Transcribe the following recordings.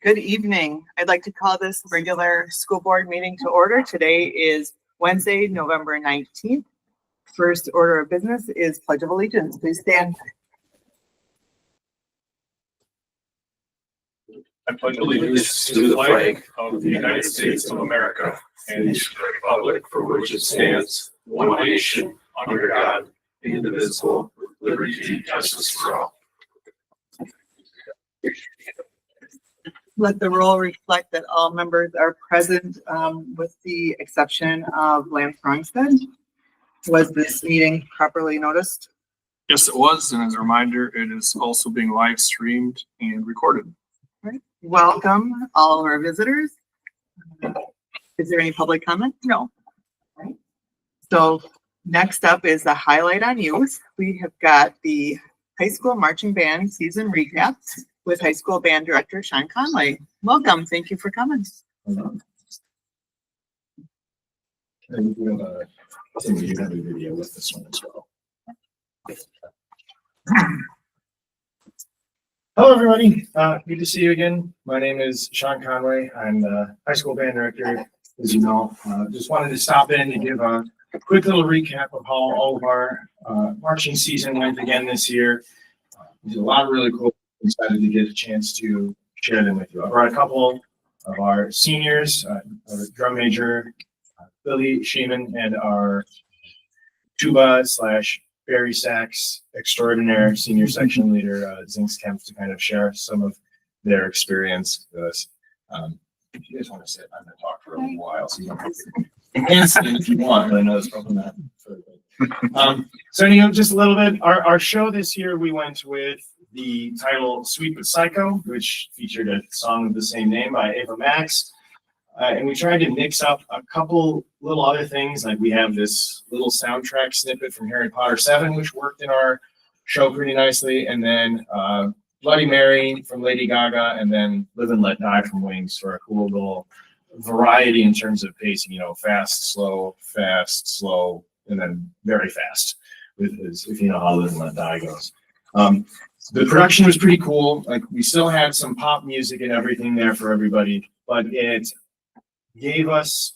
Good evening. I'd like to call this regular school board meeting to order. Today is Wednesday, November 19th. First order of business is Pledge of Allegiance. Please stand. I pledge allegiance to the flag of the United States of America and to the republic for which it stands, one nation, under God, indivisible, with liberty and justice for all. Let the roll reflect that all members are present, with the exception of Lance Rongstead. Was this meeting properly noticed? Yes, it was, and as a reminder, it is also being live streamed and recorded. Right. Welcome, all of our visitors. Is there any public comment? No. Right. So next up is the highlight on youth. We have got the high school marching band season recap with high school band director Sean Conway. Welcome. Thank you for coming. And we have a video with this one as well. Hello, everybody. Good to see you again. My name is Sean Conway. I'm the high school band director, as you know. Just wanted to stop in to give a quick little recap of how all of our marching season went again this year. There's a lot of really cool. Excited to get a chance to share them with you. I brought a couple of our seniors, our drum major, Billy Sheeman, and our tuba / Barry sax extraordinaire senior section leader, Zinks Kempf, to kind of share some of their experience with us. If you guys want to sit, I'm going to talk for a little while, so you don't have to. You can sit if you want, but I know it's probably not. So anyway, just a little bit. Our show this year, we went with the title Sweet But Psycho, which featured a song of the same name by Ava Max. And we tried to mix up a couple little other things, like we have this little soundtrack snippet from Harry Potter 7, which worked in our show pretty nicely, and then Bloody Mary from Lady Gaga, and then Live and Let Die from Wings for a cool little variety in terms of pacing, fast, slow, and then very fast, if you know how Live and Let Die goes. The production was pretty cool. Like, we still had some pop music and everything there for everybody, but it gave us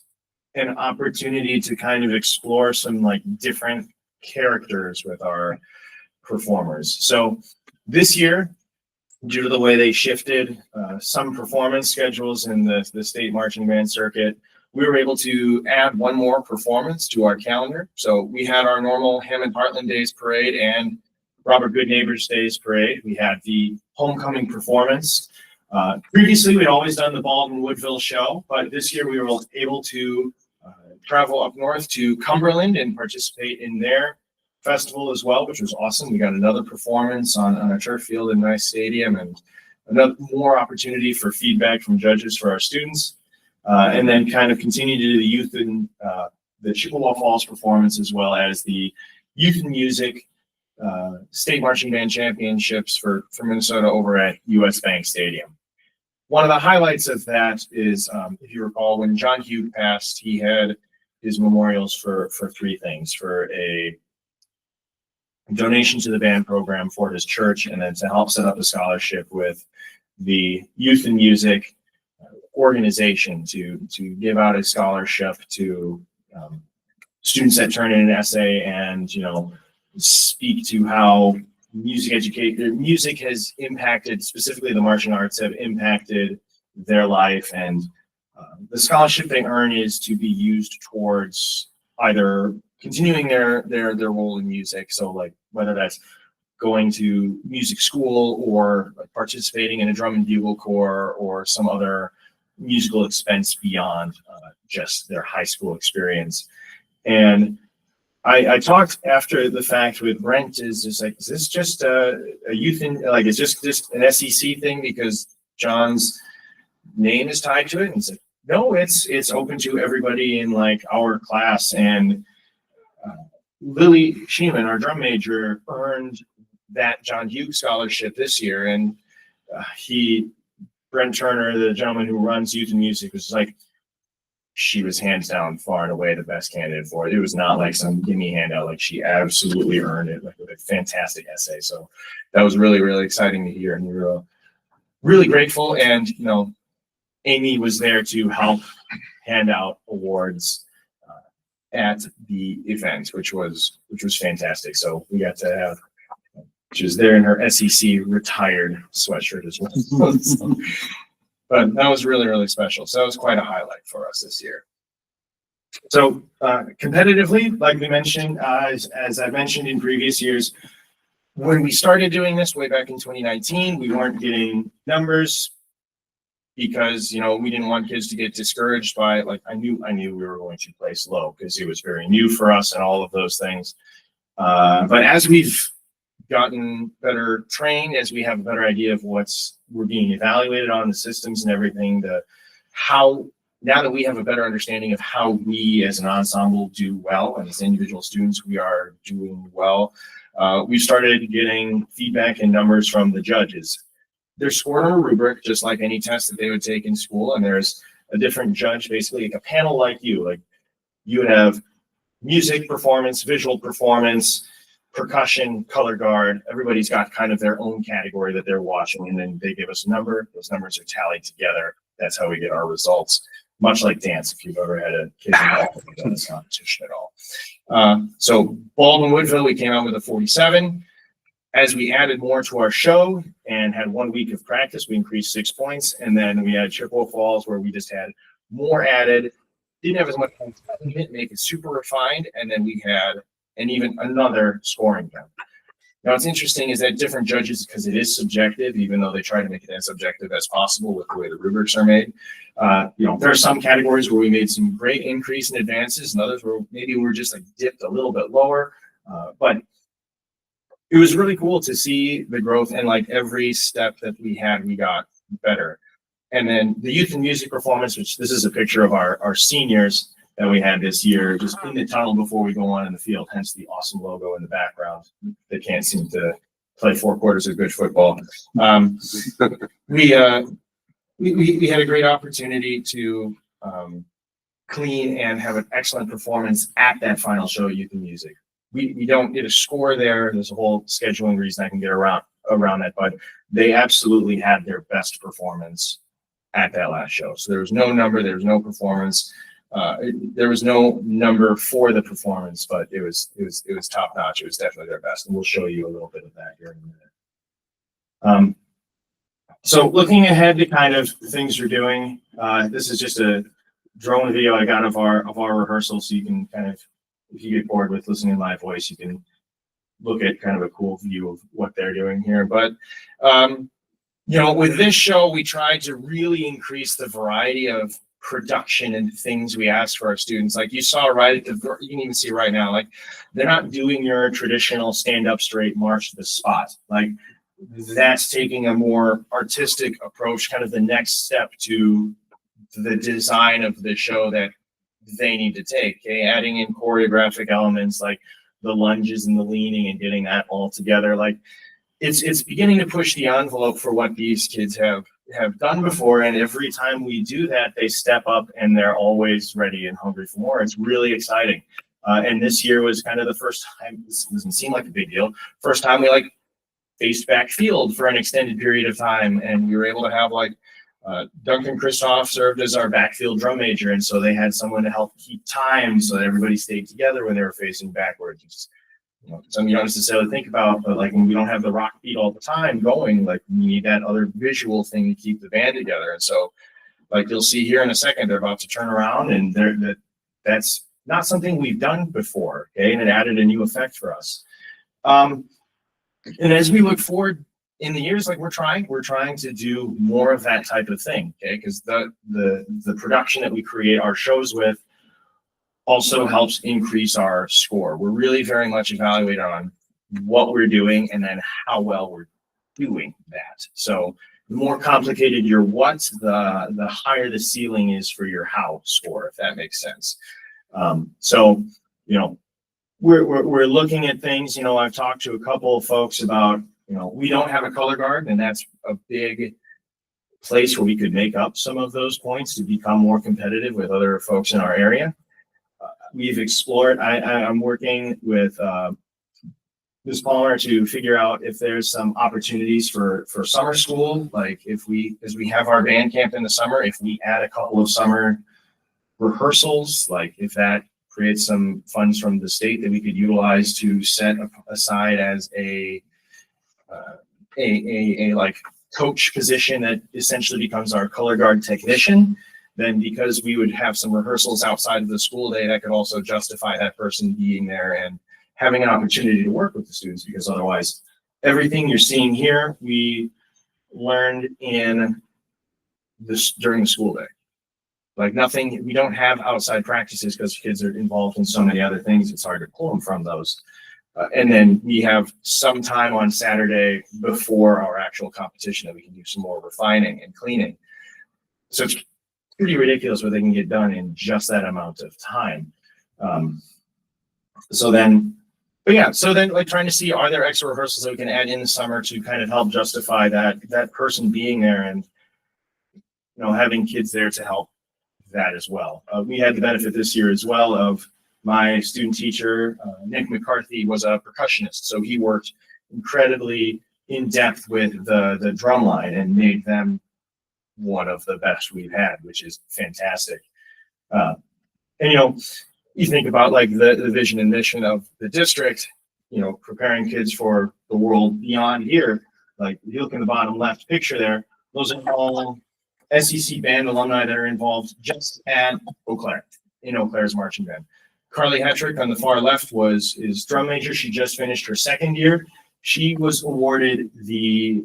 an opportunity to kind of explore some different characters with our performers. So this year, due to the way they shifted some performance schedules in the state marching band circuit, we were able to add one more performance to our calendar. So we had our normal Hammond Heartland Days Parade and Robert Good Neighbors Days Parade. We had the homecoming performance. Previously, we'd always done the Baldwin Woodville show, but this year we were able to travel up north to Cumberland and participate in their festival as well, which was awesome. We got another performance on a turf field in Nice Stadium, and another more opportunity for feedback from judges for our students. And then kind of continue to do the youth and the Chippewa Falls performance, as well as the youth and music state marching band championships for Minnesota over at US Bank Stadium. One of the highlights of that is, if you recall, when John Hugh passed, he had his memorials for three things: for a donation to the band program for his church, and then to help set up a scholarship with the youth and music organization to give out a scholarship to students that turn in an essay and speak to how music has impacted, specifically the marching arts have impacted their life, and the scholarship they earn is to be used towards either continuing their role in music. So whether that's going to music school or participating in a drum and bugle corps or some other musical expense beyond just their high school experience. And I talked after the fact with Brent, is this just a youth in, is just an SCC thing because John's name is tied to it? And he's like, no, it's open to everybody in our class. And Lily Sheeman, our drum major, earned that John Hughes scholarship this year. And Brent Turner, the gentleman who runs Youth and Music, was like, she was hands down far and away the best candidate for it. It was not like some gimme handout. Like she absolutely earned it, like with a fantastic essay. So that was really, really exciting to hear. And we were really grateful. And, Amy was there to help hand out awards at the event, which was fantastic. So we got to have, she was there in her SEC retired sweatshirt as well. But that was really, really special. So that was quite a highlight for us this year. So competitively, like we mentioned, as I mentioned in previous years, when we started doing this way back in 2019, we weren't getting numbers because, we didn't want kids to get discouraged by, like, I knew we were going to place low because it was very new for us and all of those things. But as we've gotten better trained, as we have a better idea of we're being evaluated on, the systems and everything, now that we have a better understanding of how we as an ensemble do well, and as individual students, we are doing well. We started getting feedback and numbers from the judges. They're scored on a rubric, just like any test that they would take in school. And there's a different judge, basically like a panel like you would have music performance, visual performance, percussion, color guard. Everybody's got kind of their own category that they're watching, and then they give us a number. Those numbers are tallied together. That's how we get our results. Much like dance, if you've ever had a kid who've done this competition at all. So Baldwin Woodville, we came out with a 47. As we added more to our show and had 1 week of practice, we increased 6 points. And then we had Chippewa Falls, where we just had more added. Didn't have as much fun, make it super refined. And then we had even another scoring count. Now, what's interesting is that different judges, because it is subjective, even though they try to make it as objective as possible with the way the rubrics are made. There are some categories where we made some great increase in advances, and others where maybe we're just like dipped a little bit lower. But it was really cool to see the growth, and like every step that we had, we got better. And then the youth and music performance, which this is a picture of our seniors that we had this year, just in the tunnel before we go on in the field, hence the awesome logo in the background. They can't seem to play 4 quarters of good football. We had a great opportunity to clean and have an excellent performance at that final show, youth and music. We don't get a score there. There's a whole scheduling reason I can get around that, but they absolutely had their best performance at that last show. So there was no number, there was no performance. There was no number for the performance, but it was top notch. It was definitely their best, and we'll show you a little bit of that here in a minute. So looking ahead to kind of things we're doing, this is just a drone video I got of our rehearsal, so you can kind of, if you get bored with listening to my voice, you can look at kind of a cool view of what they're doing here. But with this show, we tried to really increase the variety of production and things we asked for our students. Like you saw right at you can even see right now, like they're not doing your traditional stand up straight march to the spot. Like that's taking a more artistic approach, kind of the next step to the design of the show that they need to take. Okay, adding in choreographic elements like the lunges and the leaning and getting that all together. Like it's beginning to push the envelope for what these kids have done before, and every time we do that, they step up and they're always ready and hungry for more. It's really exciting. And this year was kind of the first time, this doesn't seem like a big deal, first time we faced backfield for an extended period of time, and we were able to have Duncan Christoph served as our backfield drum major, and so they had someone to help keep time so that everybody stayed together when they were facing backwards. It's, something you don't necessarily think about, but when we don't have the rock beat all the time going, we need that other visual thing to keep the band together. And so, you'll see here in a second, they're about to turn around, and that's not something we've done before, okay? And it added a new effect for us. And as we look forward in the years, we're trying to do more of that type of thing, okay? Because the production that we create our shows with also helps increase our score. We're really very much evaluated on what we're doing and then how well we're doing that. So the more complicated your what, the higher the ceiling is for your how score, if that makes sense. So we're looking at things. I've talked to a couple of folks about, we don't have a color guard, and that's a big place where we could make up some of those points to become more competitive with other folks in our area. We've explored, I'm working with Ms. Palmer to figure out if there's some opportunities for summer school. Like as we have our band camp in the summer, if we add a couple of summer rehearsals, like if that creates some funds from the state that we could utilize to set aside as a like coach position that essentially becomes our color guard technician, then because we would have some rehearsals outside of the school day, that could also justify that person being there and having an opportunity to work with the students, because otherwise everything you're seeing here, we learned in this during the school day. Like nothing, we don't have outside practices because kids are involved in so many other things. It's hard to pull them from those. And then we have some time on Saturday before our actual competition that we can do some more refining and cleaning. So it's pretty ridiculous what they can get done in just that amount of time. So then like trying to see, are there extra rehearsals that we can add in the summer to kind of help justify that person being there, and having kids there to help that as well. We had the benefit this year as well of my student teacher, Nick McCarthy, was a percussionist. So he worked incredibly in depth with the drum line and made them one of the best we've had, which is fantastic. And you think about like the vision and mission of the district, preparing kids for the world beyond here. Like if you look in the bottom left picture there, those are all SCC band alumni that are involved just at Eau Claire, in Eau Claire's marching band. Carly Hetrick on the far left is drum major. She just finished her second year. She was awarded the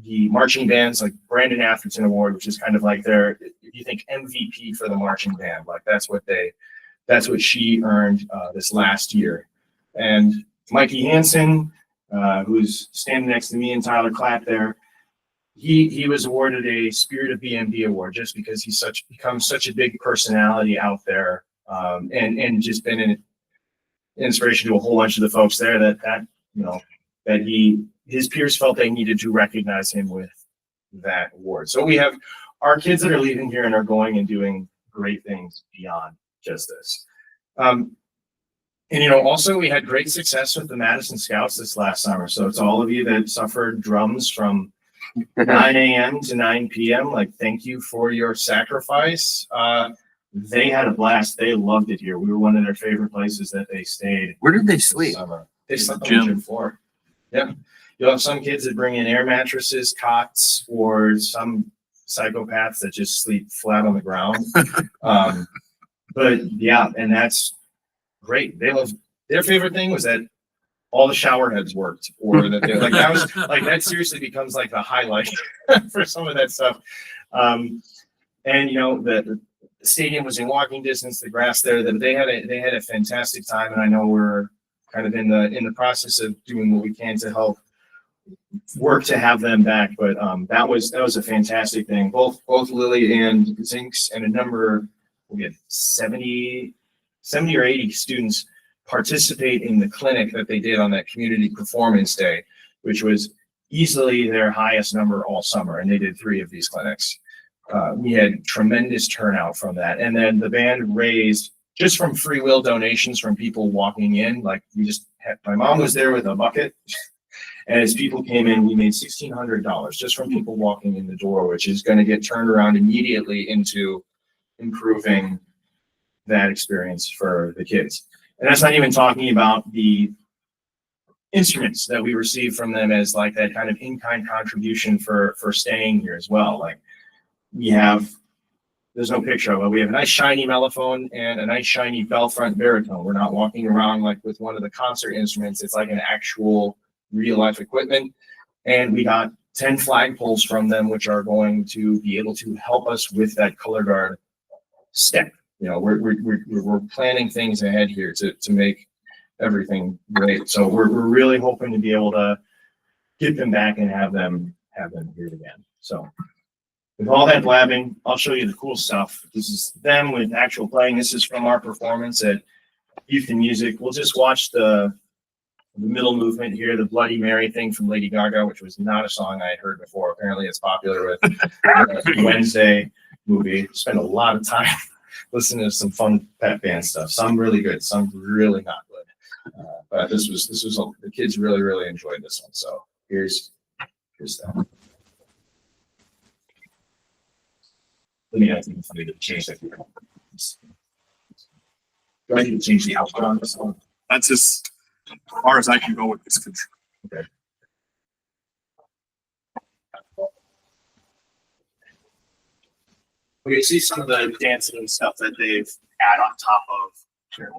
marching bands like Brandon Atherton Award, which is kind of like their, if you think MVP for the marching band, like that's what she earned this last year. And Mikey Hansen, who's standing next to me and Tyler Clapp there, he was awarded a Spirit of BMB award just because he's become such a big personality out there, and just been an inspiration to a whole bunch of the folks there that his peers felt they needed to recognize him with that award. So we have our kids that are leaving here and are going and doing great things beyond just this. Also we had great success with the Madison Scouts this last summer. So it's all of you that suffered drums from 9 a.m. to 9 p.m. Like, thank you for your sacrifice. They had a blast. They loved it here. We were one of their favorite places that they stayed. Where did they sleep? Summer. They slept on the gym floor. Yeah. You'll have some kids that bring in air mattresses, cots, or some psychopaths that just sleep flat on the ground. But yeah, and that's great. Their favorite thing was that all the shower heads worked, or that like that was like that seriously becomes like the highlight for some of that stuff. And the stadium was in walking distance, the grass there, that they had a fantastic time, and I know we're kind of in the process of doing what we can to help work to have them back. But that was a fantastic thing. Both Lily and Zinks and a number, we had 70 or 80 students participate in the clinic that they did on that community performance day, which was easily their highest number all summer. And they did 3 of these clinics. We had tremendous turnout from that. And then the band raised, just from free will donations from people walking in, like my mom was there with a bucket. And as people came in, we made $1,600 just from people walking in the door, which is going to get turned around immediately into improving that experience for the kids. And that's not even talking about the instruments that we receive from them as like that kind of in-kind contribution for staying here as well. Like there's no picture of it. We have a nice shiny mellophone and a nice shiny bell front baritone. We're not walking around like with one of the concert instruments. It's like an actual real life equipment. And we got 10 flagpoles from them, which are going to be able to help us with that color guard step. We're planning things ahead here to make everything great. So we're really hoping to be able to get them back and have them here again. So with all that blabbing, I'll show you the cool stuff. This is them with actual playing. This is from our performance at Youth and Music. We'll just watch the the middle movement here, the Bloody Mary thing from Lady Gaga, which was not a song I had heard before. Apparently it's popular with the Wednesday movie. Spent a lot of time listening to some fun pet band stuff. Some really good, some really not good. But this was the kids really enjoyed this one. So here's that. Let me ask you something to change that. Do I need to change the output on this one? That's as far as I can go with this control. Okay. We can see some of the dancing and stuff that they've add on top of. Sure.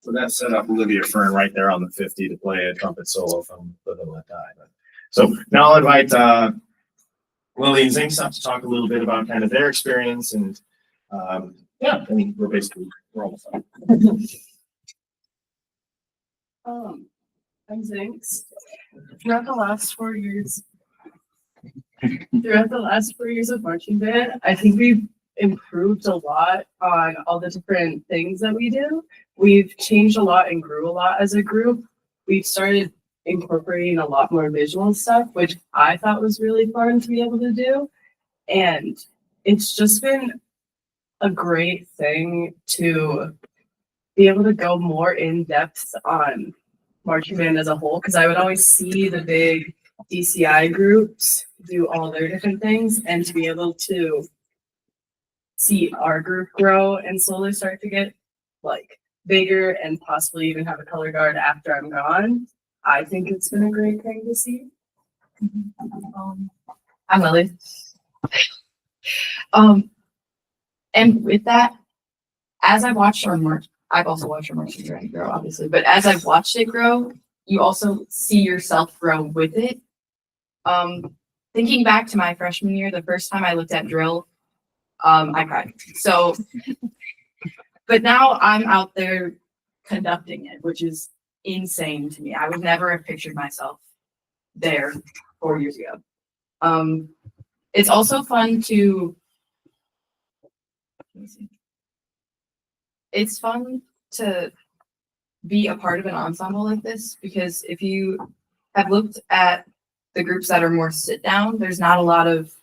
So that set up Olivia Fern right there on the 50 to play a trumpet solo from Live and Let Die. So now I'll invite Lily and Zingstop to talk a little bit about kind of their experience and yeah, I mean we're almost done. I'm Zinx. Throughout the last 4 years of marching band, I think we've improved a lot on all the different things that we do. We've changed a lot and grew a lot as a group. We've started incorporating a lot more visual stuff, which I thought was really fun to be able to do. And it's just been a great thing to be able to go more in depth on marching band as a whole, because I would always see the big DCI groups do all their different things, and to be able to see our group grow and slowly start to get like bigger and possibly even have a color guard after I'm gone. I think it's been a great thing to see. I'm Lily. And with that, as I watched our march, I've also watched our marching journey grow, obviously, but as I've watched it grow, you also see yourself grow with it. Thinking back to my freshman year, the first time I looked at drill, I cried. So, but now I'm out there conducting it, which is insane to me. I would never have pictured myself there 4 years ago. It's also fun to, it's fun to be a part of an ensemble like this, because if you have looked at the groups that are more sit down, there's not a lot of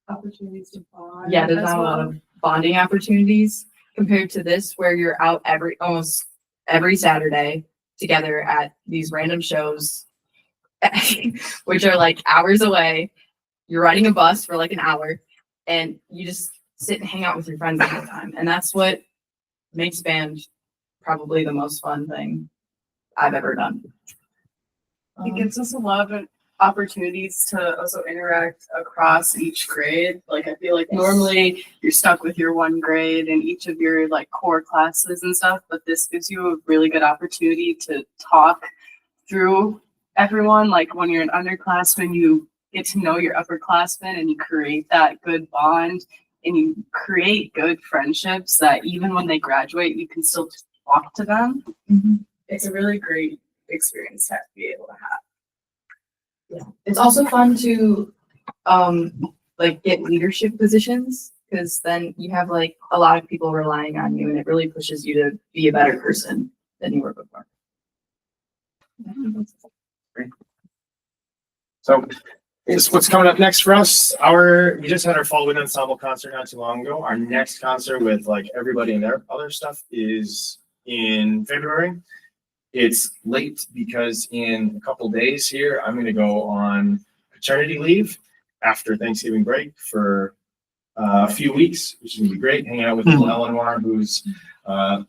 Opportunities to bond. yeah, there's not a lot of bonding opportunities compared to this, where you're out almost every Saturday together at these random shows, which are like hours away. You're riding a bus for like an hour, and you just sit and hang out with your friends all the time. And that's what makes band probably the most fun thing I've ever done. It gives us a lot of opportunities to also interact across each grade. Like I feel like normally you're stuck with your one grade and each of your like core classes and stuff, but this gives you a really good opportunity to talk through everyone, like when you're an underclassman, you get to know your upperclassmen and you create that good bond and you create good friendships that even when they graduate, you can still talk to them. It's a really great experience to be able to have. It's also fun to like get leadership positions because then you have like a lot of people relying on you and it really pushes you to be a better person than you were before. So is what's coming up next for us. We just had our fall wind ensemble concert not too long ago. Our next concert with like everybody and their other stuff is in February. It's late because in a couple days here, I'm going to go on paternity leave after Thanksgiving break for a few weeks, which is going to be great. Hanging out with little Eleanor, who's 4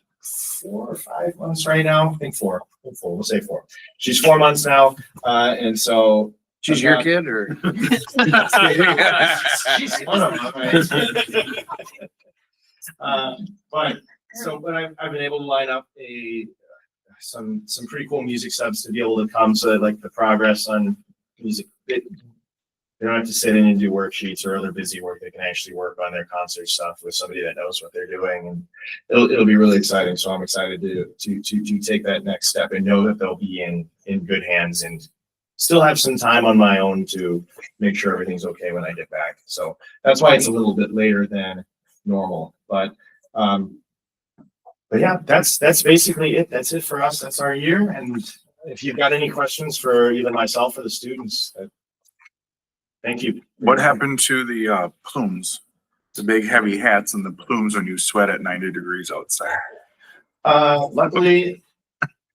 or 5 months right now. I think four. We'll say 4. She's 4 months now. And so She's your kid or? she's one of them. But I've been able to line up some pretty cool music subs to be able to come so that like the progress on music, they don't have to sit in and do worksheets or other busy work. They can actually work on their concert stuff with somebody that knows what they're doing, and it'll be really exciting. So I'm excited to take that next step and know that they'll be in good hands and still have some time on my own to make sure everything's okay when I get back. So that's why it's a little bit later than normal, but yeah, that's basically it. That's it for us. That's our year. And if you've got any questions for either myself or the students, thank you. What happened to the plumes? The big heavy hats and the plumes when you sweat at 90 degrees outside? Luckily,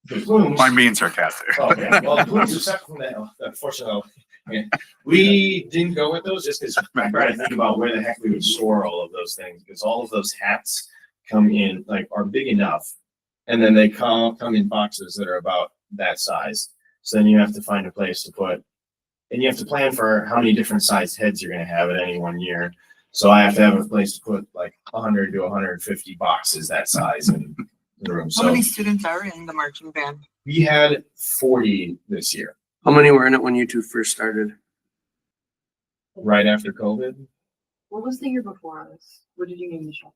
the plumes. I'm being sarcastic. Okay, well, the plumes are separate from that. Unfortunately, yeah. We didn't go with those just because I tried to think about where the heck we would store all of those things, because all of those hats come in, like, are big enough, and then they come in boxes that are about that size. So then you have to find a place to put, and you have to plan for how many different sized heads you're going to have at any one year. So I have to have a place to put like 100 to 150 boxes that size in the room. How So many students are in the marching band? we had 40 this year, How many were in it when you two first started? right after COVID. What was the year before us? What did you name the show?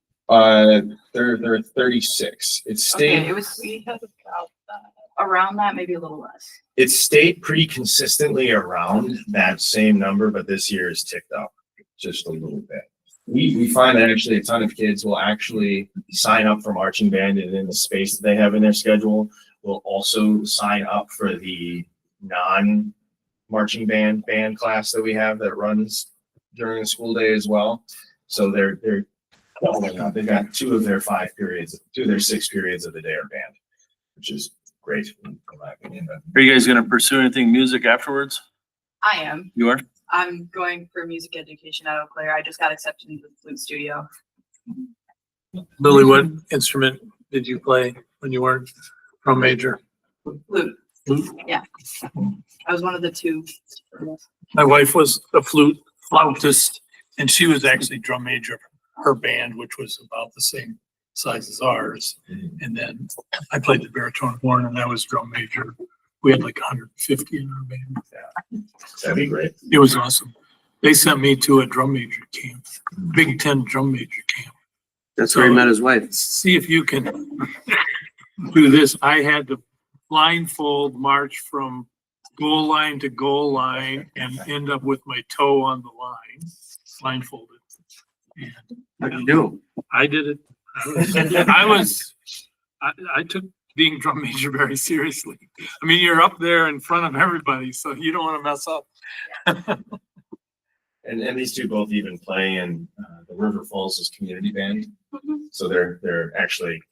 They're 36. It stayed, We have about that. Around that, maybe a little less. it stayed pretty consistently around that same number, but this year is ticked up just a little bit. We find that actually a ton of kids will actually sign up for marching band, and in the space that they have in their schedule will also sign up for the non-marching band class that we have that runs during the school day as well. So they're doubling up. They've got 2 of their 6 periods of the day are band, which is great in my opinion. But Are you guys gonna pursue anything music afterwards? I am. You are? I'm going for music education at Eau Claire. I just got accepted into the flute studio. Lily, what instrument did you play when you were drum major? Flute. Yeah. I was one of the 2. My wife was a flautist, and she was actually drum major. Her band, which was about the same size as ours, and then I played the baritone horn, and I was drum major. We had like 150 in our band. that'd be great. It was awesome. They sent me to a drum major camp, Big Ten drum major camp. That's where he met his wife. See if you can do this. I had to blindfold march from goal line to goal line and end up with my toe on the line, blindfolded. And How'd you do? I did it. I took being drum major very seriously. I mean, you're up there in front of everybody, so you don't want to mess up. And these 2 both even play in the River Falls' community band. So they're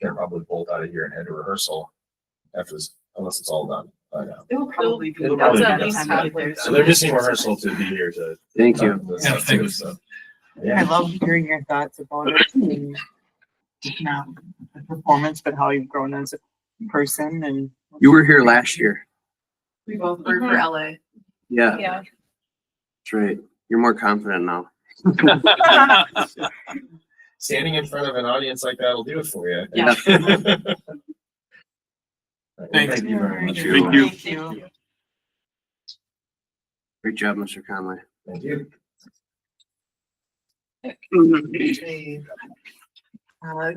probably both out of here and head to rehearsal after this, unless it's all done. It will probably be. It'll probably That's be at done. least halfway there. So they're missing rehearsal to be here to. Thank you. Yeah, thank you. So, I yeah. love hearing your thoughts about it. And not the performance, but how you've grown as a person. And You were here last year. We both work for LA. Yeah, Yeah. that's right. You're more confident now. Standing in front of an audience like that will do it for you. Yeah. Thank you very much. Thank you. Thank you. Great job, Mr. Conway. Thank you.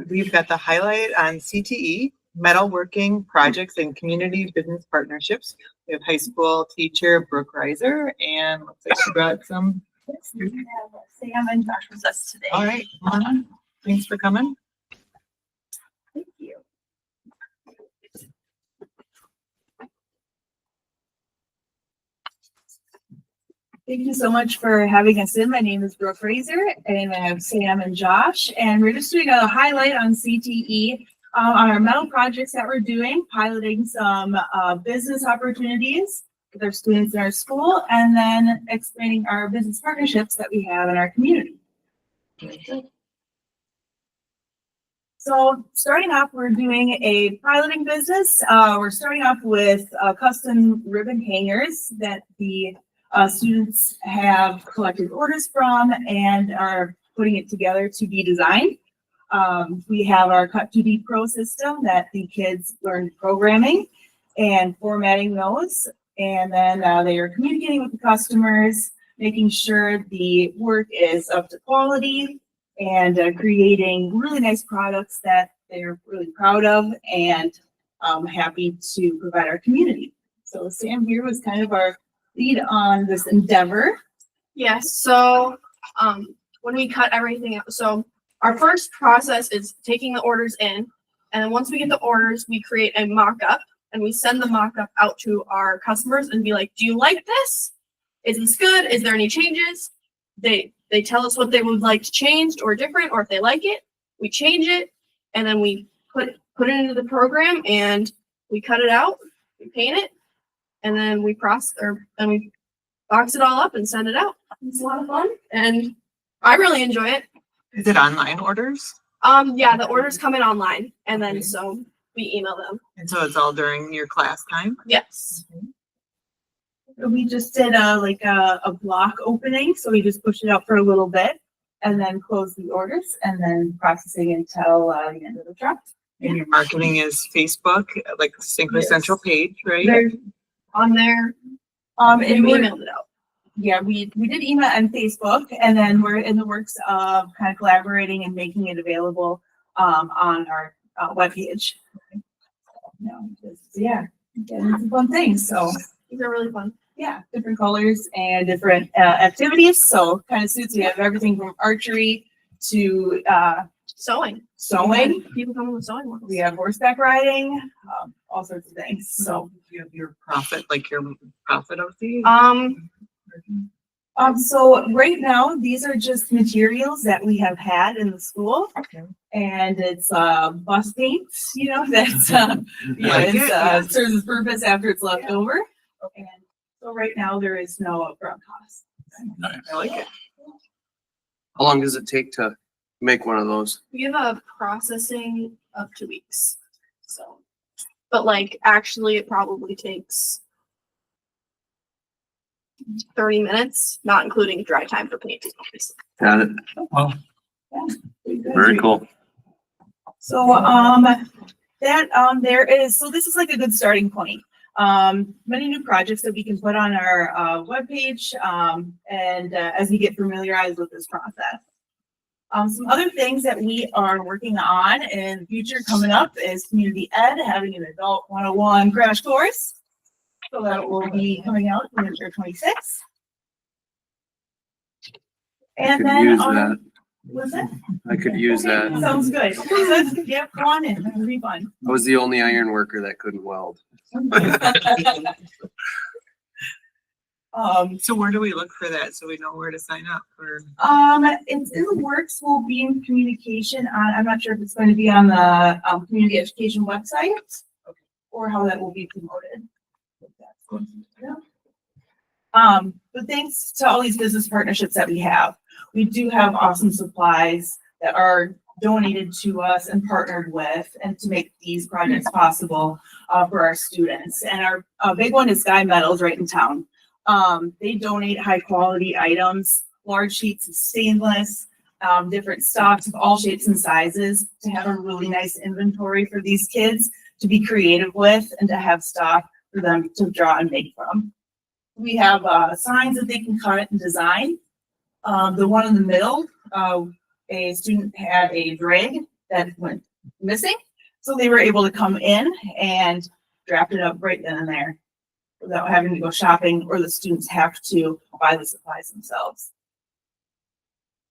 We've got the highlight on CTE, metalworking projects and community business partnerships. We have high school teacher Brooke Reiser, and looks like she brought some. Sam and Josh with us today. All right, come on. Thanks for coming. Thank you. Thank you so much for having us in. My name is Brooke Fraser, and I have Sam and Josh, and we're just doing a highlight on CTE on our metal projects that we're doing, piloting some business opportunities with our students in our school, and then explaining our business partnerships that we have in our community. So starting off, we're doing a piloting business. We're starting off with custom ribbon hangers that the students have collected orders from and are putting it together to be designed. We have our Cut2D Pro system that the kids learn programming and formatting those. And then they are communicating with the customers, making sure the work is up to quality and creating really nice products that they're really proud of and happy to provide our community. So Sam here was kind of our lead on this endeavor. Yes, so when we cut everything out, so our first process is taking the orders in, and then once we get the orders, we create a mock-up, and we send the mock-up out to our customers and be like, do you like this? Is this good? Is there any changes? They tell us what they would like to change or different, or if they like it, we change it, and then we put it into the program, and we cut it out, we paint it, and then we box it all up and send it out. It's a lot of fun, and I really enjoy it. Is it online orders? Yeah, the orders come in online, and then so we email them. And so it's all during your class time? Yes. We just did a block opening, so we just pushed it out for a little bit and then closed the orders and then processing until the end of the drop. And your marketing is Facebook, like the St. Yes. Central page, right? They're on there. And We we're, emailed it out. yeah, we did email and Facebook, and then we're in the works of kind of collaborating and making it available on our webpage. Yeah, getting some fun things. So These are really fun. yeah, different colors and different activities. So kind of suits. We have everything from archery to Sewing. sewing. People come with sewing ones. We have horseback riding, all sorts of things. So, You have your profit, like your profit of these? so right now, these are just materials that we have had in the school. Okay. And it's bus paint, that's serves its purpose after it's left over. And so right now, there is no upfront cost. Nice. I like it. How long does it take to make one of those? We have a processing of 2 weeks. So, but like actually it probably takes 30 minutes, not including dry time for painting, obviously. Got it. Very cool. So, so this is like a good starting point. Many new projects that we can put on our webpage, and as we get familiarized with this process. Some other things that we are working on in the future coming up is community ed, having an adult 101 crash course. So that will be coming out in winter 26. And Could then, use that. what's it? I could use that. Sounds good. Yep, go on in, it'll be fun. I was the only iron worker that couldn't weld. So where do we look for that? So we know where to sign up for? It's in the works, we'll be in communication on, I'm not sure if it's going to be on the, community education website or how that will be promoted. But thanks to all these business partnerships that we have, we do have awesome supplies that are donated to us and partnered with, and to make these projects possible, for our students. And our big one is Sky Metals right in town. They donate high quality items, large sheets of stainless, different stocks of all shapes and sizes, to have a really nice inventory for these kids to be creative with and to have stock for them to draw and make from. We have signs that they can cut and design. The one in the middle, a student had a drag that went missing. So they were able to come in and draft it up right then and there without having to go shopping, or the students have to buy the supplies themselves.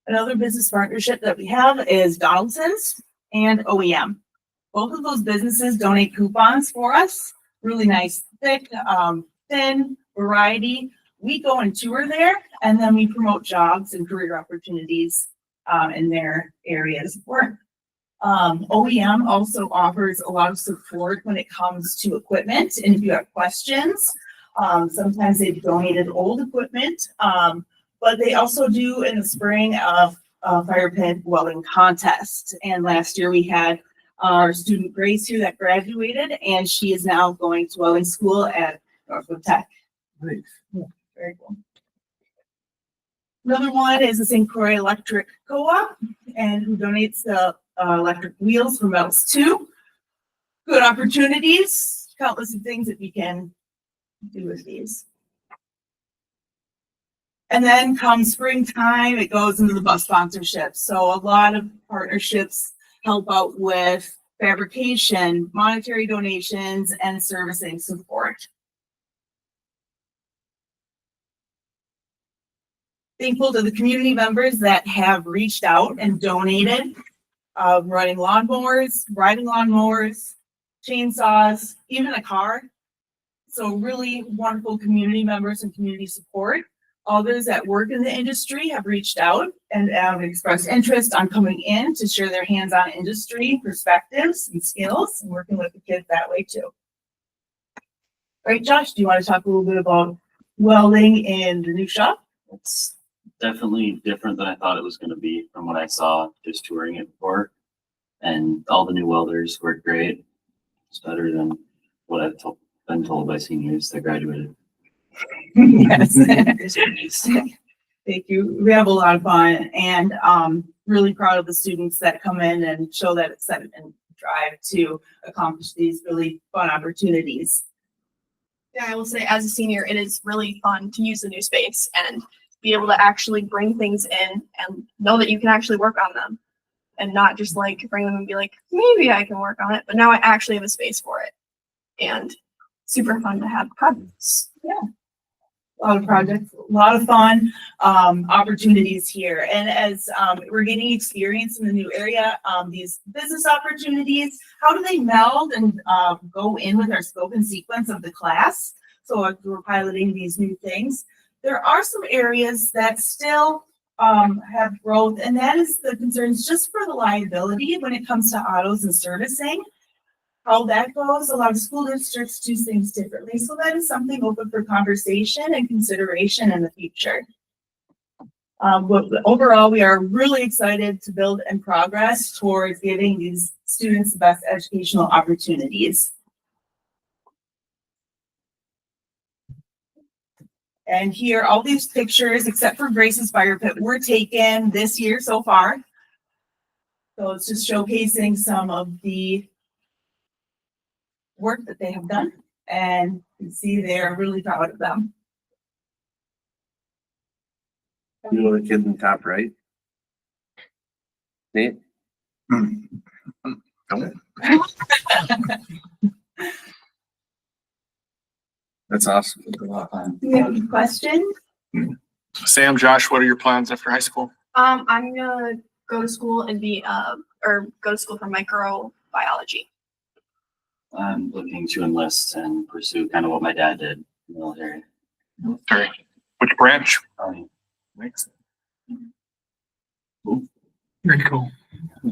Another business partnership that we have is Donaldson's and OEM. Both of those businesses donate coupons for us. Really nice, thick, thin variety. We go and tour there, and then we promote jobs and career opportunities in their areas of work. OEM also offers a lot of support when it comes to equipment, and if you have questions, sometimes they've donated old equipment, but they also do in the spring of fire pit welding contest. And last year we had our student Grace here that graduated, and she is now going to welding school at Northwood Tech. Nice. Very cool. Another one is the St. Croix Electric Co-op, and who donates the electric wheels for Metals 2. Good opportunities, countless of things that we can do with these. And then come springtime, it goes into the bus sponsorship. So a lot of partnerships help out with fabrication, monetary donations, and servicing support. Thankful to the community members that have reached out and donated, running lawnmowers, riding lawnmowers, chainsaws, even a car. So really wonderful community members and community support. Others that work in the industry have reached out and expressed interest on coming in to share their hands-on industry perspectives and skills, and working with the kids that way too. All right, Josh, do you want to talk a little bit about welding in the new shop? It's definitely different than I thought it was going to be from what I saw just touring it before. And all the new welders work great. It's better than what I've been told by seniors that graduated. Yes. Thank you. We have a lot of fun, and really proud of the students that come in and show that excitement and drive to accomplish these really fun opportunities. Yeah, I will say as a senior, it is really fun to use the new space and be able to actually bring things in and know that you can actually work on them, and not just like bring them and be like, maybe I can work on it, but now I actually have a space for it. And super fun to have projects. Yeah. A lot of projects, a lot of fun opportunities here. And as we're getting experience in the new area, these business opportunities, how do they meld and go in with our scope and sequence of the class? So as we're piloting these new things, there are some areas that still have growth, and that is the concerns just for the liability when it comes to autos and servicing. How that goes, a lot of school districts do things differently. So that is something open for conversation and consideration in the future. But overall, we are really excited to build and progress towards giving these students the best educational opportunities. And here, all these pictures, except for Grace's fire pit, were taken this year so far. So it's just showcasing some of the work that they have done, and you can see they're really proud of them. You know the kid in the top right? Nate? That's awesome. Do you have any questions? Sam, Josh, what are your plans after high school? I'm gonna go to school and be or go to school for microbiology. I'm looking to enlist and pursue kind of what my dad did in the military. Okay. Which branch? Very cool.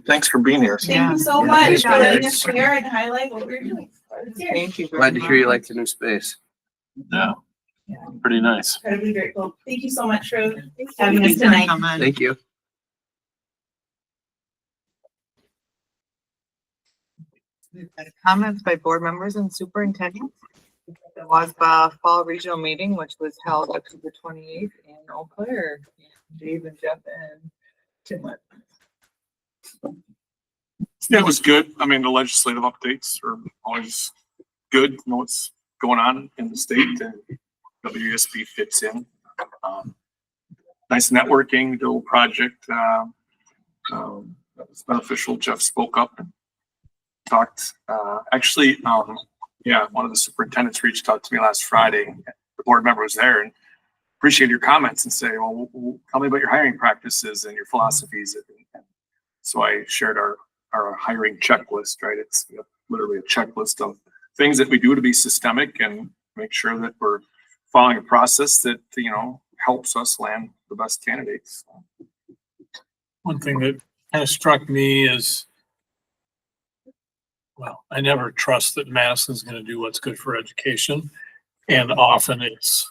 Thanks for being here. Thank you so much for letting us share and highlight what we're doing. Thank you. Glad to hear you like the new space. Yeah. Pretty nice. Incredibly grateful. Thank you so much for having us tonight. Thank you. We've got comments by board members and superintendents. There was the fall regional meeting, which was held October 28th in Eau Claire. Dave and Jeff and Tim went. Yeah, it was good. I mean, the legislative updates are always good. Know what's going on in the state, and WSB fits in. Nice networking, the little project, that was beneficial. Jeff spoke up and talked, yeah, one of the superintendents reached out to me last Friday. The board member was there and appreciate your comments and say, well, tell me about your hiring practices and your philosophies. And so I shared our hiring checklist, right? It's literally a checklist of things that we do to be systemic and make sure that we're following a process that, helps us land the best candidates. One thing that kind of struck me is, well, I never trust that Madison's going to do what's good for education. And often it's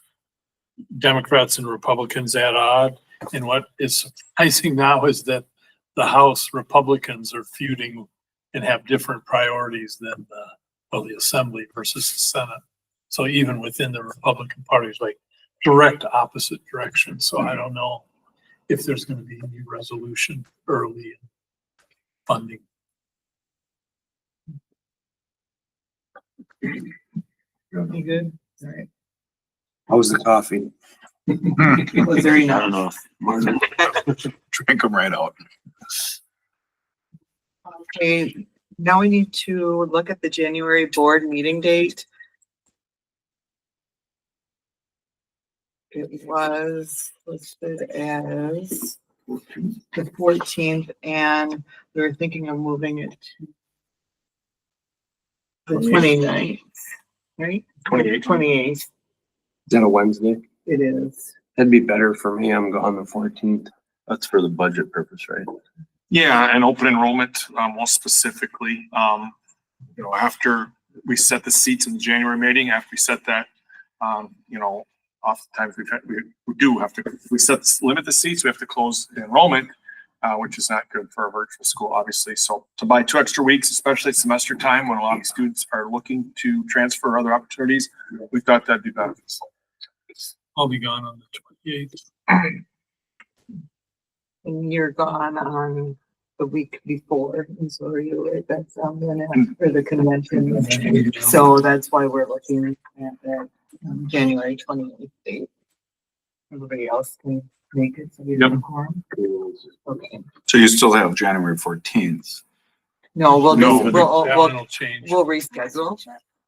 Democrats and Republicans at odds. And what is surprising now is that the House Republicans are feuding and have different priorities than the Assembly versus the Senate. So even within the Republican Party, like direct opposite direction. So I don't know if there's going to be any resolution early in funding. You good? All right. How was the coffee? Was there I enough? don't know if Martin, Drink them right out. Okay, now we need to look at the January board meeting date. It was listed as the 14th, and we were thinking of moving it to the 29th, right? 28th. 28th, Is that a Wednesday? it is. That'd be better for me. I'm gone the 14th. that's for the budget purpose, right? Yeah, and open enrollment, more specifically, after we set the seats in the January meeting, after we set that, oftentimes we do have to, if we limit the seats, we have to close the enrollment, which is not good for a virtual school, obviously. So to buy 2 extra weeks, especially at semester time when a lot of students are looking to transfer other opportunities, we thought that'd be beneficial. I'll be gone on the 28th. And you're gone on the week before, and so are you, right? That's for the convention. So that's why we're looking at that January 28th date. Everybody else can make it, so you Yep. don't harm. Okay. So you still have January 14th. No, we'll No, just, That one will change. we'll reschedule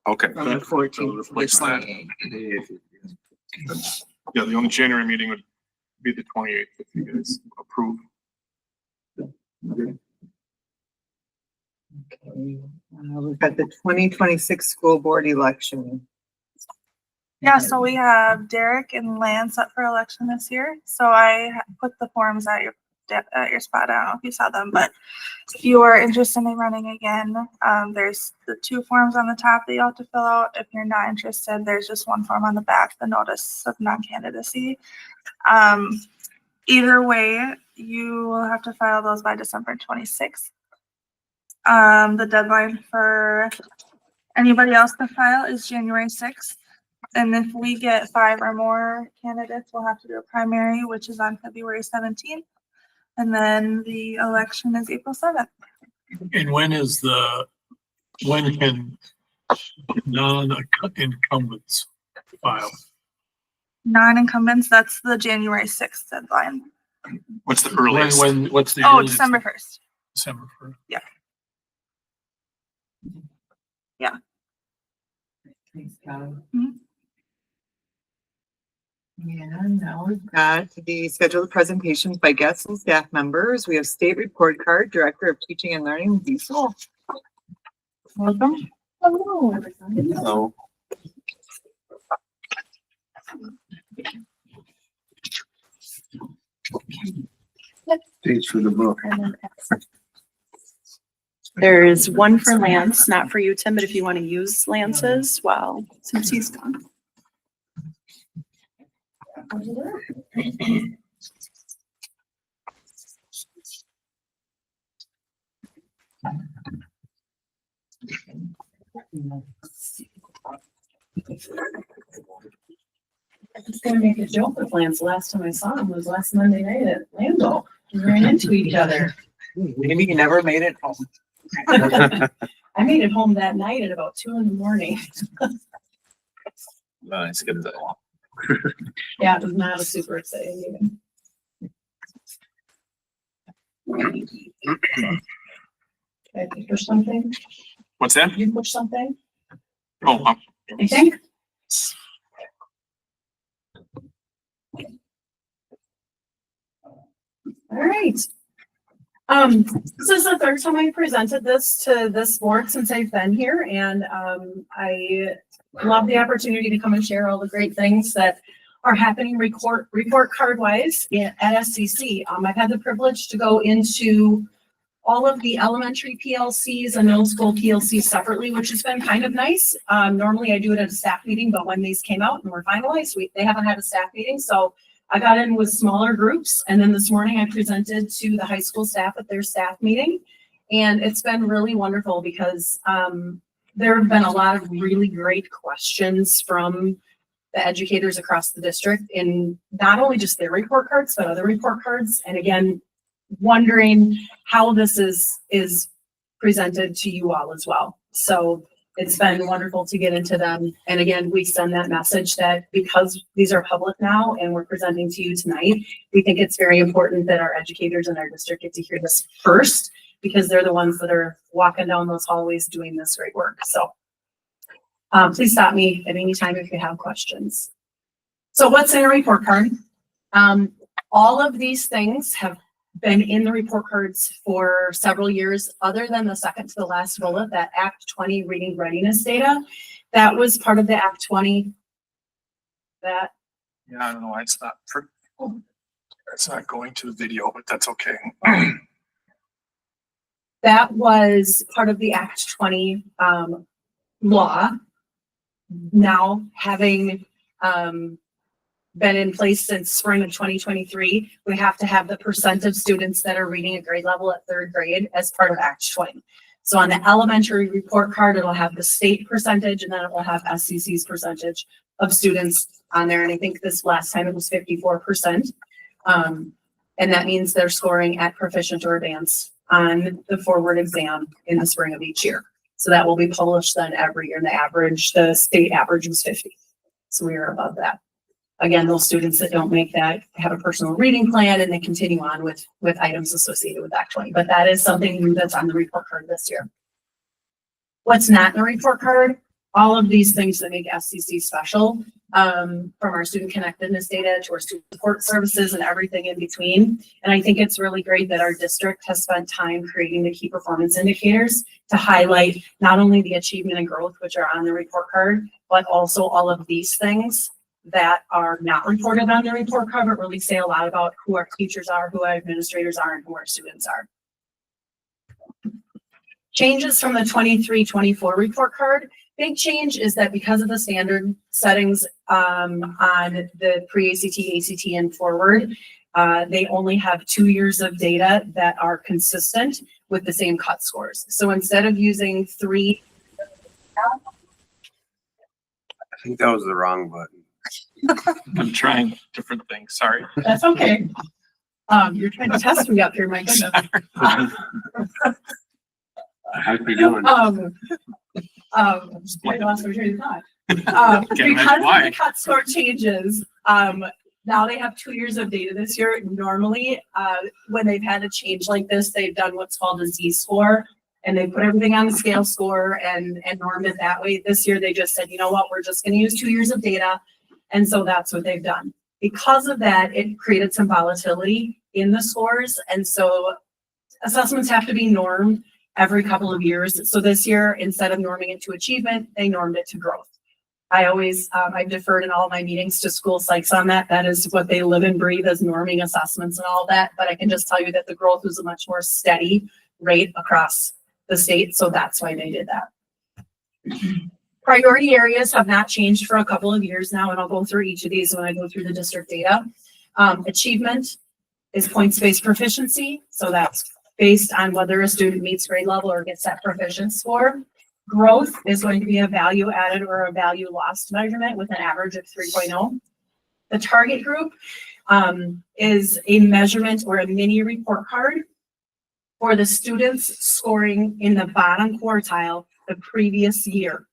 Okay. from the 14th to the 28th. Yeah, the only January meeting would be the 28th if you guys approve. Okay. We've got the 2026 school board election. Yeah, so we have Derek and Lance up for election this year. So I put the forms at your spot. I don't know if you saw them, but if you are interested in running again, there's the 2 forms on the top that you have to fill out. If you're not interested, there's just 1 form on the back, the notice of non-candidacy. Either way, you will have to file those by December 26th. The deadline for anybody else to file is January 6th. And if we get 5 or more candidates, we'll have to do a primary, which is on February 17th. And then the election is April 7th. And when can non-incumbents file? Non-incumbents, that's the January 6th deadline. What's the earliest? What's the Oh, earliest? December 1st. December 1st. Thanks, Kyle. Mhm. And now we've got the scheduled presentations by guests and staff members. We have State Report Card, Director of Teaching and Learning, Diesel. Welcome. Hello. So Dates for the book. There's one for Lance, not for you, Tim, but if you want to use Lance's, well, since he's gone. I was gonna make a joke with Lance. Last time I saw him was last Monday night at Lambeau. We ran into each other. Maybe you never made it home. I made it home that night at about 2 a.m. Nice, good. Yeah, it was not a super exciting meeting. Okay, you push something? What's that? You push something? Oh, I think. All right. This is the third time I presented this to this board since I've been here, and I love the opportunity to come and share all the great things that are happening report card wise at SCC. I've had the privilege to go into all of the elementary PLCs and middle school PLCs separately, which has been kind of nice. Normally I do it at a staff meeting, but when these came out and were finalized, they haven't had a staff meeting, so I got in with smaller groups, and then this morning I presented to the high school staff at their staff meeting. And it's been really wonderful because there have been a lot of really great questions from the educators across the district in not only just their report cards, but other report cards. And again, wondering how this is presented to you all as well. So it's been wonderful to get into them. And again, we send that message that because these are public now and we're presenting to you tonight, we think it's very important that our educators in our district get to hear this first, because they're the ones that are walking down those hallways doing this great work. So please stop me at any time if you have questions. So what's in a report card? All of these things have been in the report cards for several years, other than the second to the last bullet, that Act 20 reading readiness data. That was part of the Act 20. That. Yeah, I don't know why it's not going to the video, but that's okay. That was part of the Act 20 law. Now having been in place since spring of 2023, we have to have the percent of students that are reading at grade level at third grade as part of Act 20. So on the elementary report card, it'll have the state percentage, and then it will have SCC's percentage of students on there. And I think this last time it was 54%. And that means they're scoring at proficient or advanced on the forward exam in the spring of each year. So that will be published then every year. And the state average was 50. So we are above that. Again, those students that don't make that have a personal reading plan, and they continue on with items associated with Act 20. But that is something new that's on the report card this year. What's not in the report card? All of these things that make SCC special, from our student connectedness data to our student support services and everything in between. And I think it's really great that our district has spent time creating the key performance indicators to highlight not only the achievement and growth, which are on the report card, but also all of these things that are not reported on the report card, but really say a lot about who our teachers are, who our administrators are, and who our students are. Changes from the 23-24 report card. Big change is that because of the standard settings on the pre-ACT, ACT, and forward, they only have 2 years of data that are consistent with the same cut scores. So instead of using 3. I think that was the wrong button. I'm trying different things, sorry. That's okay. You're trying to test me up here, my goodness. How you doing? I lost my train of thought. Because of the cut score changes, now they have 2 years of data this year. Normally, when they've had a change like this, they've done what's called a Z-score, and they put everything on the scale score and normed it that way. This year, they just said, you know what, we're just going to use 2 years of data. And so that's what they've done. Because of that, it created some volatility in the scores. And so assessments have to be normed every couple of years. So this year, instead of norming it to achievement, they normed it to growth. I've deferred in all of my meetings to school psychs on that. That is what they live and breathe, as norming assessments and all that. But I can just tell you that the growth was a much more steady rate across the state. So that's why they did that. Priority areas have not changed for a couple of years now, and I'll go through each of these when I go through the district data. Achievement is points-based proficiency. So that's based on whether a student meets grade level or gets that proficient score. Growth is going to be a value added or a value lost measurement with an average of 3.0. The target group is a measurement or a mini report card for the students scoring in the bottom quartile the previous year.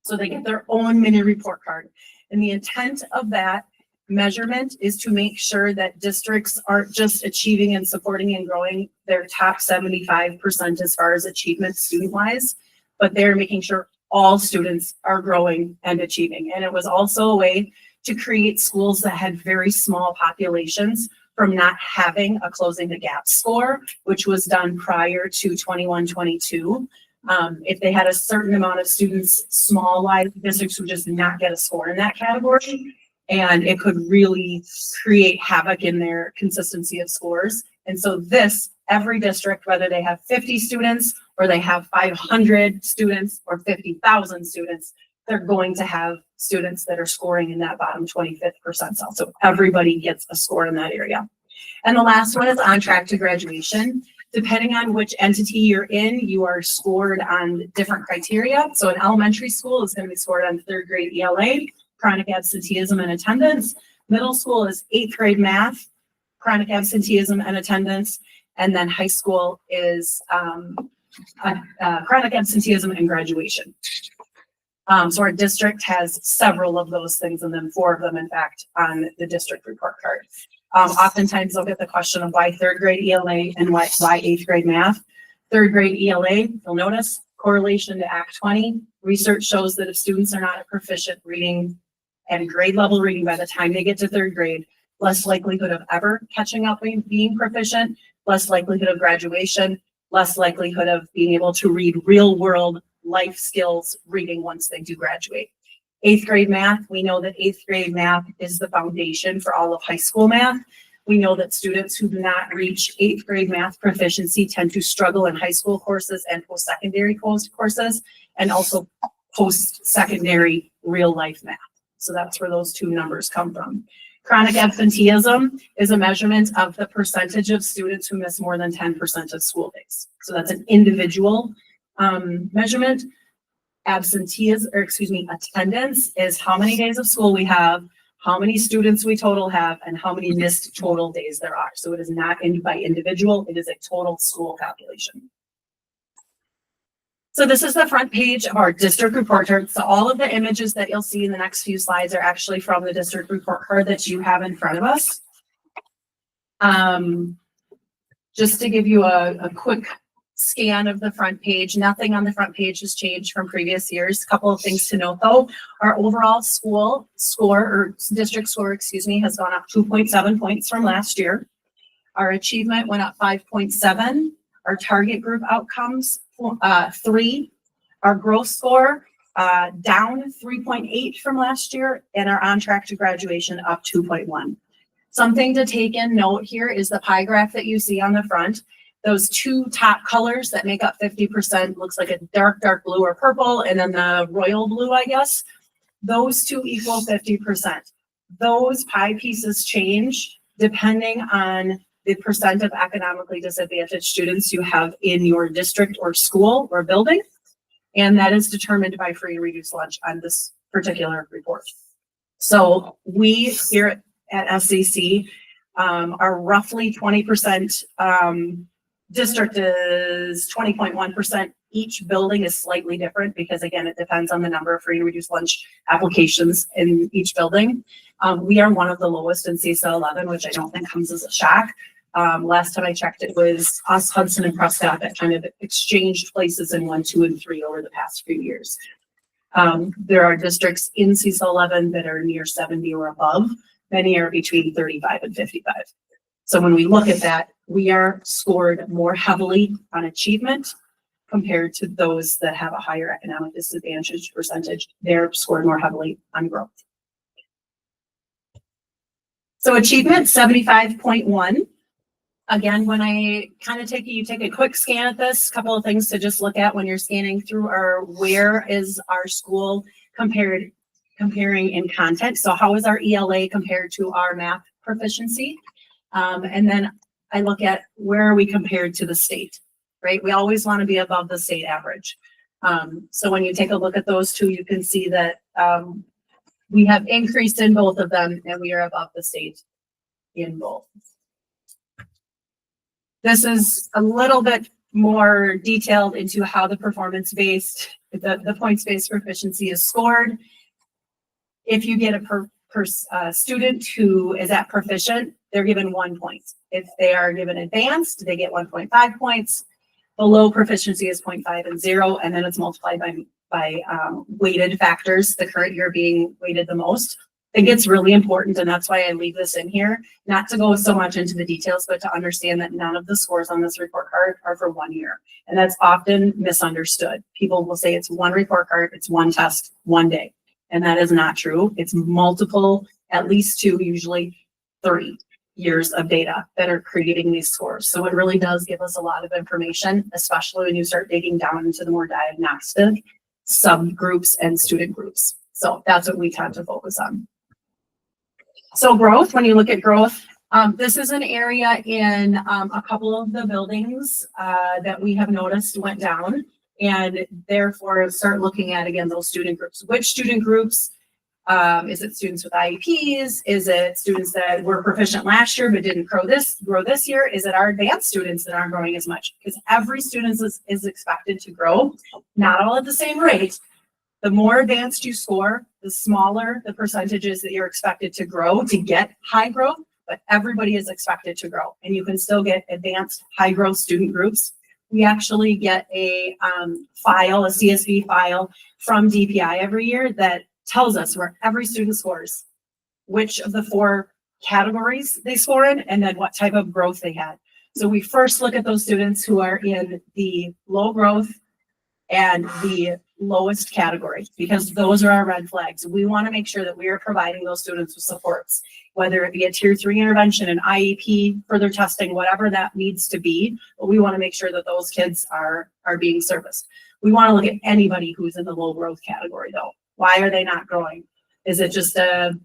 So they get their own mini report card. And the intent of that measurement is to make sure that districts aren't just achieving and supporting and growing their top 75% as far as achievement student-wise, but they're making sure all students are growing and achieving. And it was also a way to create schools that had very small populations from not having a closing the gap score, which was done prior to 21-22. If they had a certain amount of students, small wise districts would just not get a score in that category. And it could really create havoc in their consistency of scores. And so every district, whether they have 50 students or they have 500 students or 50,000 students, they're going to have students that are scoring in that bottom 25th percentile. So everybody gets a score in that area. And the last one is on track to graduation. Depending on which entity you're in, you are scored on different criteria. So an elementary school is going to be scored on 3rd grade ELA, chronic absenteeism and attendance. Middle school is 8th grade math, chronic absenteeism and attendance. And then high school is chronic absenteeism and graduation. So our district has several of those things, and then 4 of them, in fact, on the district report card. Oftentimes they'll get the question of why 3rd grade ELA and why 8th grade math. 3rd grade ELA, you'll notice correlation to Act 20. Research shows that if students are not proficient reading and grade level reading by the time they get to 3rd grade, less likelihood of ever catching up and being proficient, less likelihood of graduation, less likelihood of being able to read real world life skills reading once they do graduate. 8th grade math, we know that 8th grade math is the foundation for all of high school math. We know that students who do not reach 8th grade math proficiency tend to struggle in high school courses and post-secondary courses, and also post-secondary real life math. So that's where those 2 numbers come from. Chronic absenteeism is a measurement of the percentage of students who miss more than 10% of school days. So that's an individual measurement. Attendance is how many days of school we have, how many students we total have, and how many missed total days there are. So it is not by individual, it is a total school calculation. So this is the front page of our district report card. So all of the images that you'll see in the next few slides are actually from the district report card that you have in front of us. Just to give you a quick scan of the front page, nothing on the front page has changed from previous years. A couple of things to note though, our overall school score, or district score, has gone up 2.7 points from last year. Our achievement went up 5.7. Our target group outcomes, 3. Our growth score, down 3.8 from last year, and our on track to graduation up 2.1. Something to take in note here is the pie graph that you see on the front. Those 2 top colors that make up 50% looks like a dark blue or purple, and then the royal blue, I guess. Those 2 equal 50%. Those pie pieces change depending on the percent of economically disadvantaged students you have in your district or school or building. And that is determined by free and reduced lunch on this particular report. So we here at SCC are roughly 20%. District is 20.1%. Each building is slightly different because, again, it depends on the number of free and reduced lunch applications in each building. We are one of the lowest in CSL 11, which I don't think comes as a shock. Last time I checked, it was us, Hudson, and Prescott that kind of exchanged places in 1, 2, and 3 over the past few years. There are districts in CSL 11 that are near 70 or above. Many are between 35 and 55. So when we look at that, we are scored more heavily on achievement compared to those that have a higher economic disadvantage percentage. They're scored more heavily on growth. So achievement 75.1. Again, when I kind of you take a quick scan at this, a couple of things to just look at when you're scanning through are where is our school comparing in content. So how is our ELA compared to our math proficiency? And then I look at where are we compared to the state, right? We always want to be above the state average. So when you take a look at those 2, you can see that we have increased in both of them and we are above the state in both. This is a little bit more detailed into how the performance-based, the points-based proficiency is scored. If you get a student who is at proficient, they're given 1 point. If they are given advanced, they get 1.5 points. Below proficiency is 0.5 and 0, and then it's multiplied by weighted factors, the current year being weighted the most. It gets really important, and that's why I leave this in here, not to go so much into the details, but to understand that none of the scores on this report card are for 1 year. And that's often misunderstood. People will say it's one report card, it's one test, 1 day. And that is not true. It's multiple, at least 2, usually 3 years of data that are creating these scores. So it really does give us a lot of information, especially when you start digging down into the more diagnostic subgroups and student groups. So that's what we tend to focus on. So growth, when you look at growth, this is an area in a couple of the buildings that we have noticed went down, and therefore start looking at, again, those student groups. Which student groups? Is it students with IEPs? Is it students that were proficient last year but didn't grow this year? Is it our advanced students that aren't growing as much? Because every student is expected to grow, not all at the same rate. The more advanced you score, the smaller the percentages that you're expected to grow to get high growth, but everybody is expected to grow. And you can still get advanced high growth student groups. We actually get a file, a CSV file from DPI every year that tells us where every student scores, which of the 4 categories they score in, and then what type of growth they had. So we first look at those students who are in the low growth and the lowest category, because those are our red flags. We want to make sure that we are providing those students with supports, whether it be a tier 3 intervention, an IEP, further testing, whatever that needs to be. But we want to make sure that those kids are being serviced. We want to look at anybody who's in the low growth category though. Why are they not growing? Is it just I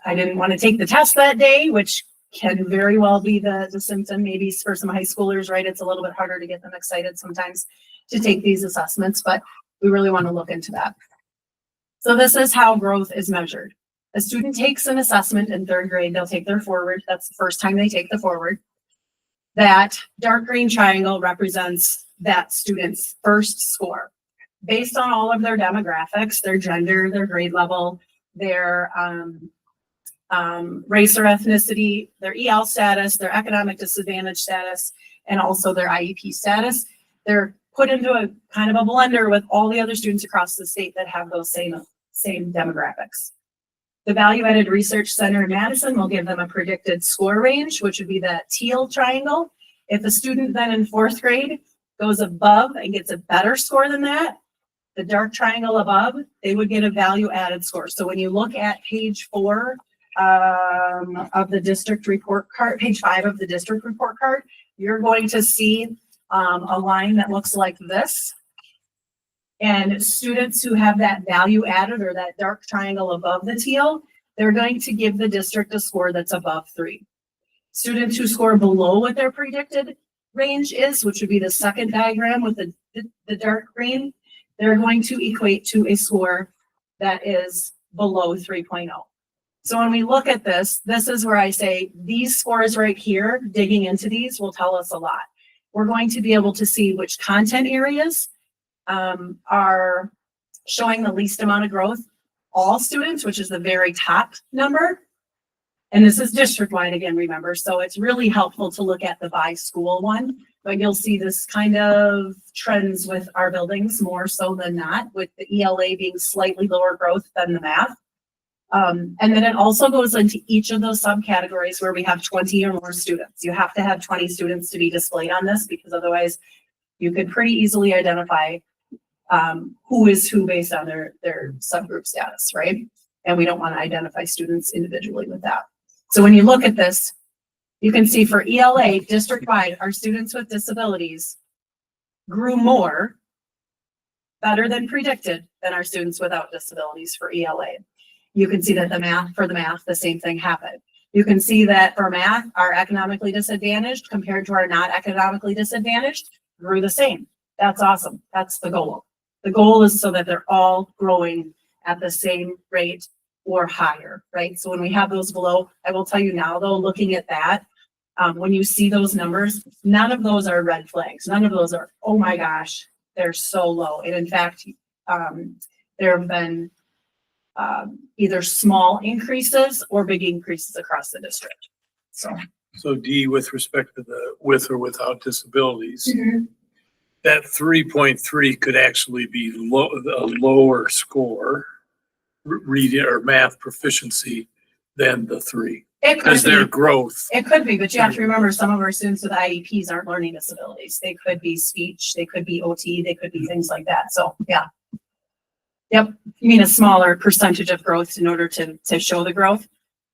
didn't want to take the test that day, which can very well be the symptom. Maybe for some high schoolers, right? It's a little bit harder to get them excited sometimes to take these assessments, but we really want to look into that. So this is how growth is measured. A student takes an assessment in 3rd grade, they'll take their forward. That's the first time they take the forward. That dark green triangle represents that student's first score. Based on all of their demographics, their gender, their grade level, their race or ethnicity, their EL status, their economic disadvantage status, and also their IEP status, they're put into a kind of a blender with all the other students across the state that have those same demographics. The Value Added Research Center in Madison will give them a predicted score range, which would be that teal triangle. If a student then in 4th grade goes above and gets a better score than that, the dark triangle above, they would get a value added score. So when you look at page 4 of the district report card, page 5 of the district report card, you're going to see a line that looks like this. And students who have that value added or that dark triangle above the teal, they're going to give the district a score that's above 3. Students who score below what their predicted range is, which would be the second diagram with the dark green, they're going to equate to a score that is below 3.0. So when we look at this, this is where I say these scores right here, digging into these will tell us a lot. We're going to be able to see which content areas are showing the least amount of growth. All students, which is the very top number. And this is district-wide again, remember. So it's really helpful to look at the by school one, but you'll see this kind of trends with our buildings more so than not, with the ELA being slightly lower growth than the math. And then it also goes into each of those subcategories where we have 20 or more students. You have to have 20 students to be displayed on this, because otherwise you could pretty easily identify who is who based on their subgroup status, right? And we don't want to identify students individually with that. So when you look at this, you can see for ELA district-wide, our students with disabilities grew more, better than predicted, than our students without disabilities for ELA. You can see that the math, the same thing happened. You can see that for math, our economically disadvantaged compared to our not economically disadvantaged grew the same. That's awesome. That's the goal. The goal is so that they're all growing at the same rate or higher, right? So when we have those below, I will tell you now though, looking at that, when you see those numbers, none of those are red flags. None of those are, oh my gosh, they're so low. And in fact, there have been either small increases or big increases across the district. So D, with respect to the with or without disabilities, that 3.3 could actually be a lower score, reading or math proficiency than the 3. It Because could their be, growth. it could be, but you have to remember some of our students with IEPs aren't learning disabilities. They could be speech, they could be OT, they could be things like that. So, yeah. Yep, you mean a smaller percentage of growth in order to show the growth?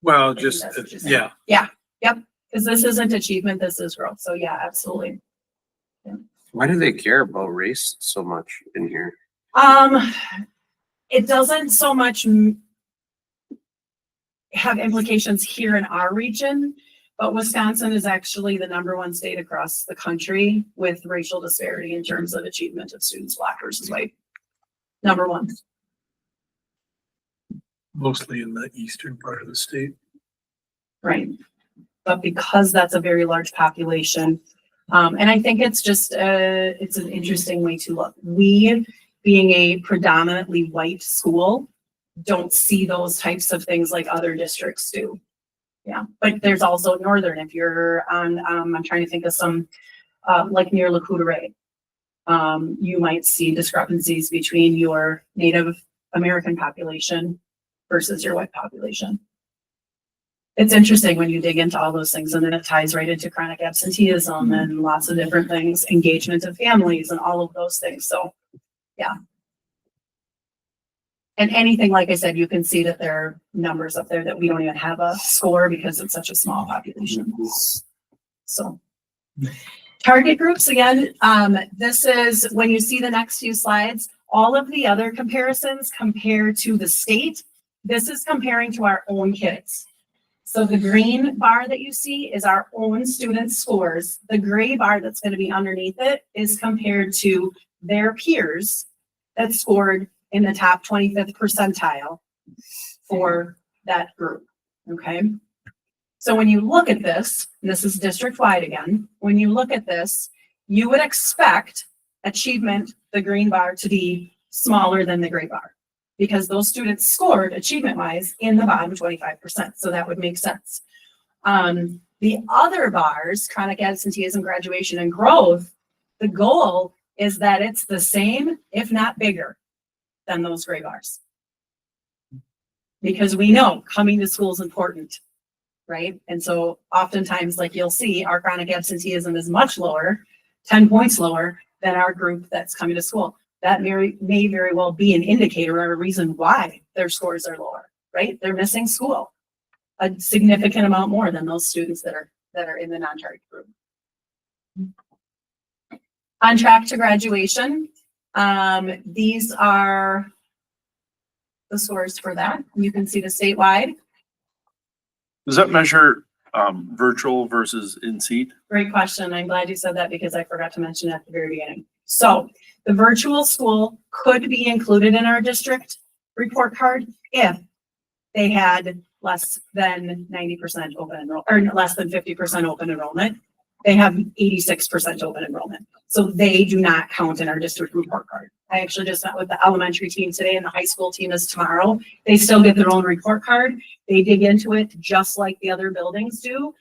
Well, I think just, that's what you're saying. yeah. Yep, because this isn't achievement, this is growth. So yeah, absolutely. Why do they care about race so much in here? It doesn't so much have implications here in our region, but Wisconsin is actually the #1 state across the country with racial disparity in terms of achievement of students black versus white. #1. Mostly in the eastern part of the state. Right. But because that's a very large population, and I think it's just, it's an interesting way to look. We, being a predominantly white school, don't see those types of things like other districts do. Yeah, but there's also Northern, if you're on, I'm trying to think of some, like near Lac-Courte, you might see discrepancies between your Native American population versus your white population. It's interesting when you dig into all those things, and then it ties right into chronic absenteeism and lots of different things, engagement of families and all of those things. So, yeah. And anything, like I said, you can see that there are numbers up there that we don't even have a score because it's such a small population. So, target groups again, this is when you see the next few slides, all of the other comparisons compare to the state. This is comparing to our own kids. So the green bar that you see is our own students' scores. The gray bar that's going to be underneath it is compared to their peers that scored in the top 25th percentile for that group, okay? So when you look at this, and this is district-wide again, when you look at this, you would expect achievement, the green bar, to be smaller than the gray bar, because those students scored achievement-wise in the bottom 25%, so that would make sense. The other bars, chronic absenteeism, graduation, and growth, the goal is that it's the same, if not bigger, than those gray bars. Because we know coming to school is important, right? And so oftentimes, like you'll see, our chronic absenteeism is much lower, 10 points lower than our group that's coming to school. That may very well be an indicator or a reason why their scores are lower, right? They're missing school a significant amount more than those students that are in the non-target group. On track to graduation. These are the scores for that. You can see the statewide. Does that measure virtual versus in-seat? Great question. I'm glad you said that because I forgot to mention it at the very beginning. So the virtual school could be included in our district report card if they had less than 90% open enrollment, or less than 50% open enrollment. They have 86% open enrollment. So they do not count in our district report card. I actually just met with the elementary team today and the high school team is tomorrow. They still get their own report card. They dig into it just like the other buildings do.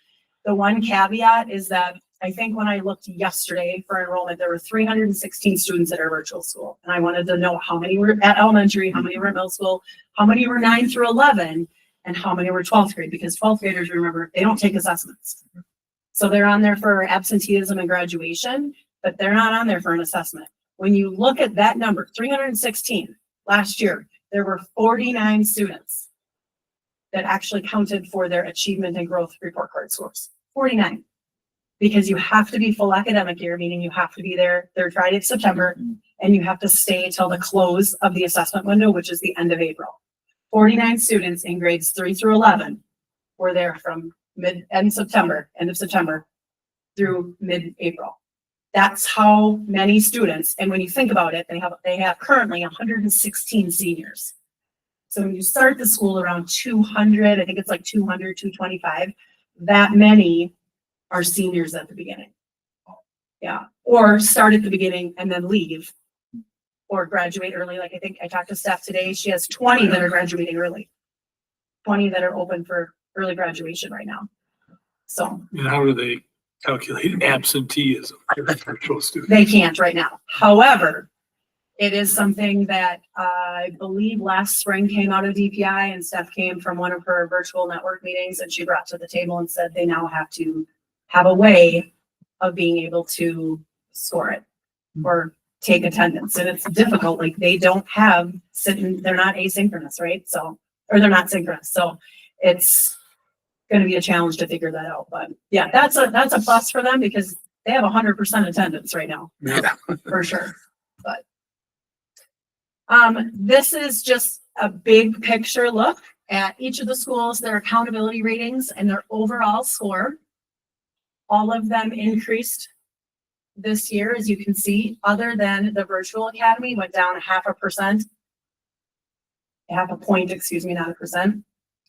The one caveat is that I think when I looked yesterday for enrollment, there were 316 students at our virtual school. And I wanted to know how many were at elementary, how many were at middle school, how many were 9 through 11, and how many were 12th grade, because 12th graders, remember, they don't take assessments. So they're on there for absenteeism and graduation, but they're not on there for an assessment. When you look at that number, 316 last year, there were 49 students that actually counted for their achievement and growth report card scores. 49. Because you have to be full academic year, meaning you have to be there third Friday of September, and you have to stay till the close of the assessment window, which is the end of April. 49 students in grades 3 through 11 were there from end of September through mid-April. That's how many students, and when you think about it, they have currently 116 seniors. So when you start the school around 200, I think it's like 200, 225, that many are seniors at the beginning. Yeah, or start at the beginning and then leave, or graduate early. Like I think I talked to Steph today. She has 20 that are graduating early. 20 that are open for early graduation right now. So And how do they calculate absenteeism for virtual students? they can't right now. However, it is something that I believe last spring came out of DPI, and Steph came from one of her virtual network meetings, and she brought to the table and said they now have to have a way of being able to score it or take attendance. And it's difficult. Like they don't have they're not asynchronous, right? So, or they're not synchronous. So it's going to be a challenge to figure that out. But yeah, that's a plus for them because they have 100% attendance right now. Yeah. For sure. But this is just a big picture look at each of the schools, their accountability ratings and their overall score. All of them increased this year, as you can see, other than the virtual academy went down 0.5%. 0.5 point, excuse me, not 1%.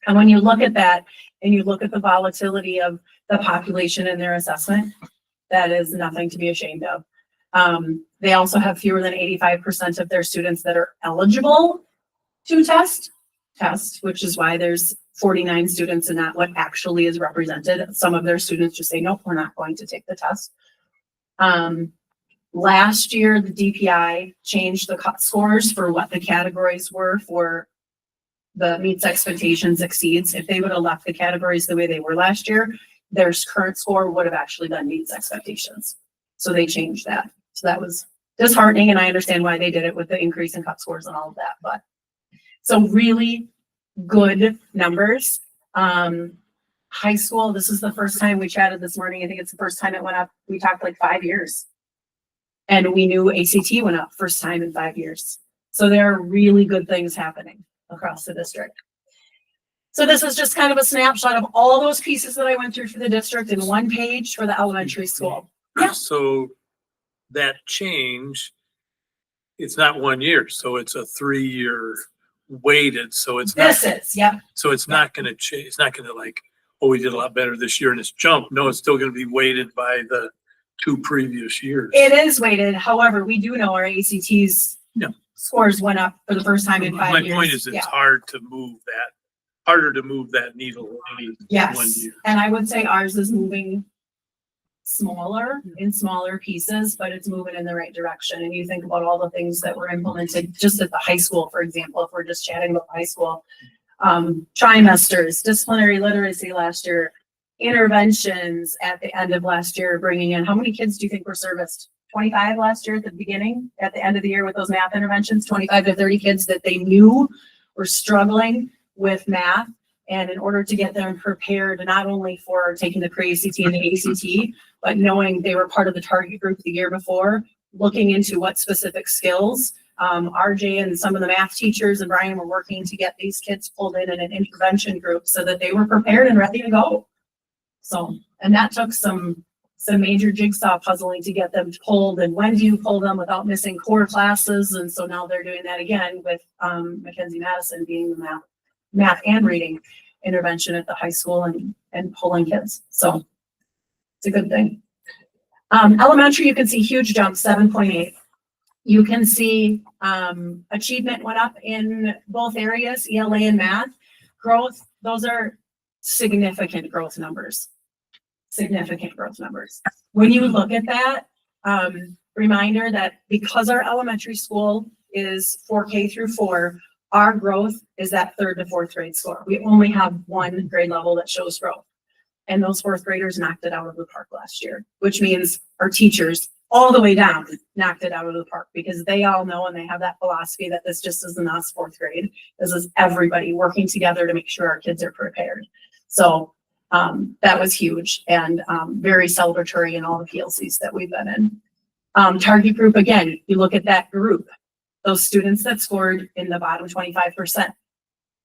And when you look at that and you look at the volatility of the population in their assessment, that is nothing to be ashamed of. They also have fewer than 85% of their students that are eligible to test, which is why there's 49 students and not what actually is represented. Some of their students just say, nope, we're not going to take the test. Last year, the DPI changed the cut scores for what the categories were for the meets expectations exceeds. If they would have left the categories the way they were last year, their current score would have actually been meets expectations. So they changed that. So that was disheartening, and I understand why they did it with the increase in cut scores and all of that. But so really good numbers. High school, this is the first time we chatted this morning. I think it's the first time it went up. We talked like 5 years. And we knew ACT went up first time in 5 years. So there are really good things happening across the district. So this is just kind of a snapshot of all those pieces that I went through for the district in one page for the elementary school. Yeah. So that change, it's not 1 year, so it's a 3-year weighted, so it's not. This is, yep. So it's not gonna change, it's not gonna like, oh, we did a lot better this year and it's jumped. No, it's still gonna be weighted by the 2 previous years. It is weighted. However, we do know our ACTs Yeah. scores went up for the first time in 5 years. My point is it's Yeah. harder to move that needle in 1 Yes, year. and I would say ours is moving smaller in smaller pieces, but it's moving in the right direction. And you think about all the things that were implemented just at the high school, for example, if we're just chatting about high school, trimesters, disciplinary literacy last year, interventions at the end of last year, bringing in, how many kids do you think were serviced? 25 last year at the beginning, at the end of the year with those math interventions, 25 to 30 kids that they knew were struggling with math. And in order to get them prepared, not only for taking the pre-ACT and the ACT, but knowing they were part of the target group the year before, looking into what specific skills, RJ and some of the math teachers and Brian were working to get these kids pulled in an intervention group so that they were prepared and ready to go. So, and that took some major jigsaw puzzling to get them pulled. And when do you pull them without missing core classes? And so now they're doing that again with Mackenzie Madison being the math and reading intervention at the high school and pulling kids. So it's a good thing. Elementary, you can see huge jump, 7.8. You can see achievement went up in both areas, ELA and math. Growth, those are significant growth numbers. Significant growth numbers. When you look at that, reminder that because our elementary school is 4K through 4, our growth is that 3rd to 4th grade score. We only have one grade level that shows growth. And those 4th graders knocked it out of the park last year, which means our teachers all the way down knocked it out of the park because they all know and they have that philosophy that this just isn't us 4th grade. This is everybody working together to make sure our kids are prepared. So that was huge and very celebratory in all the PLCs that we've been in. Target group, again, you look at that group, those students that scored in the bottom 25%,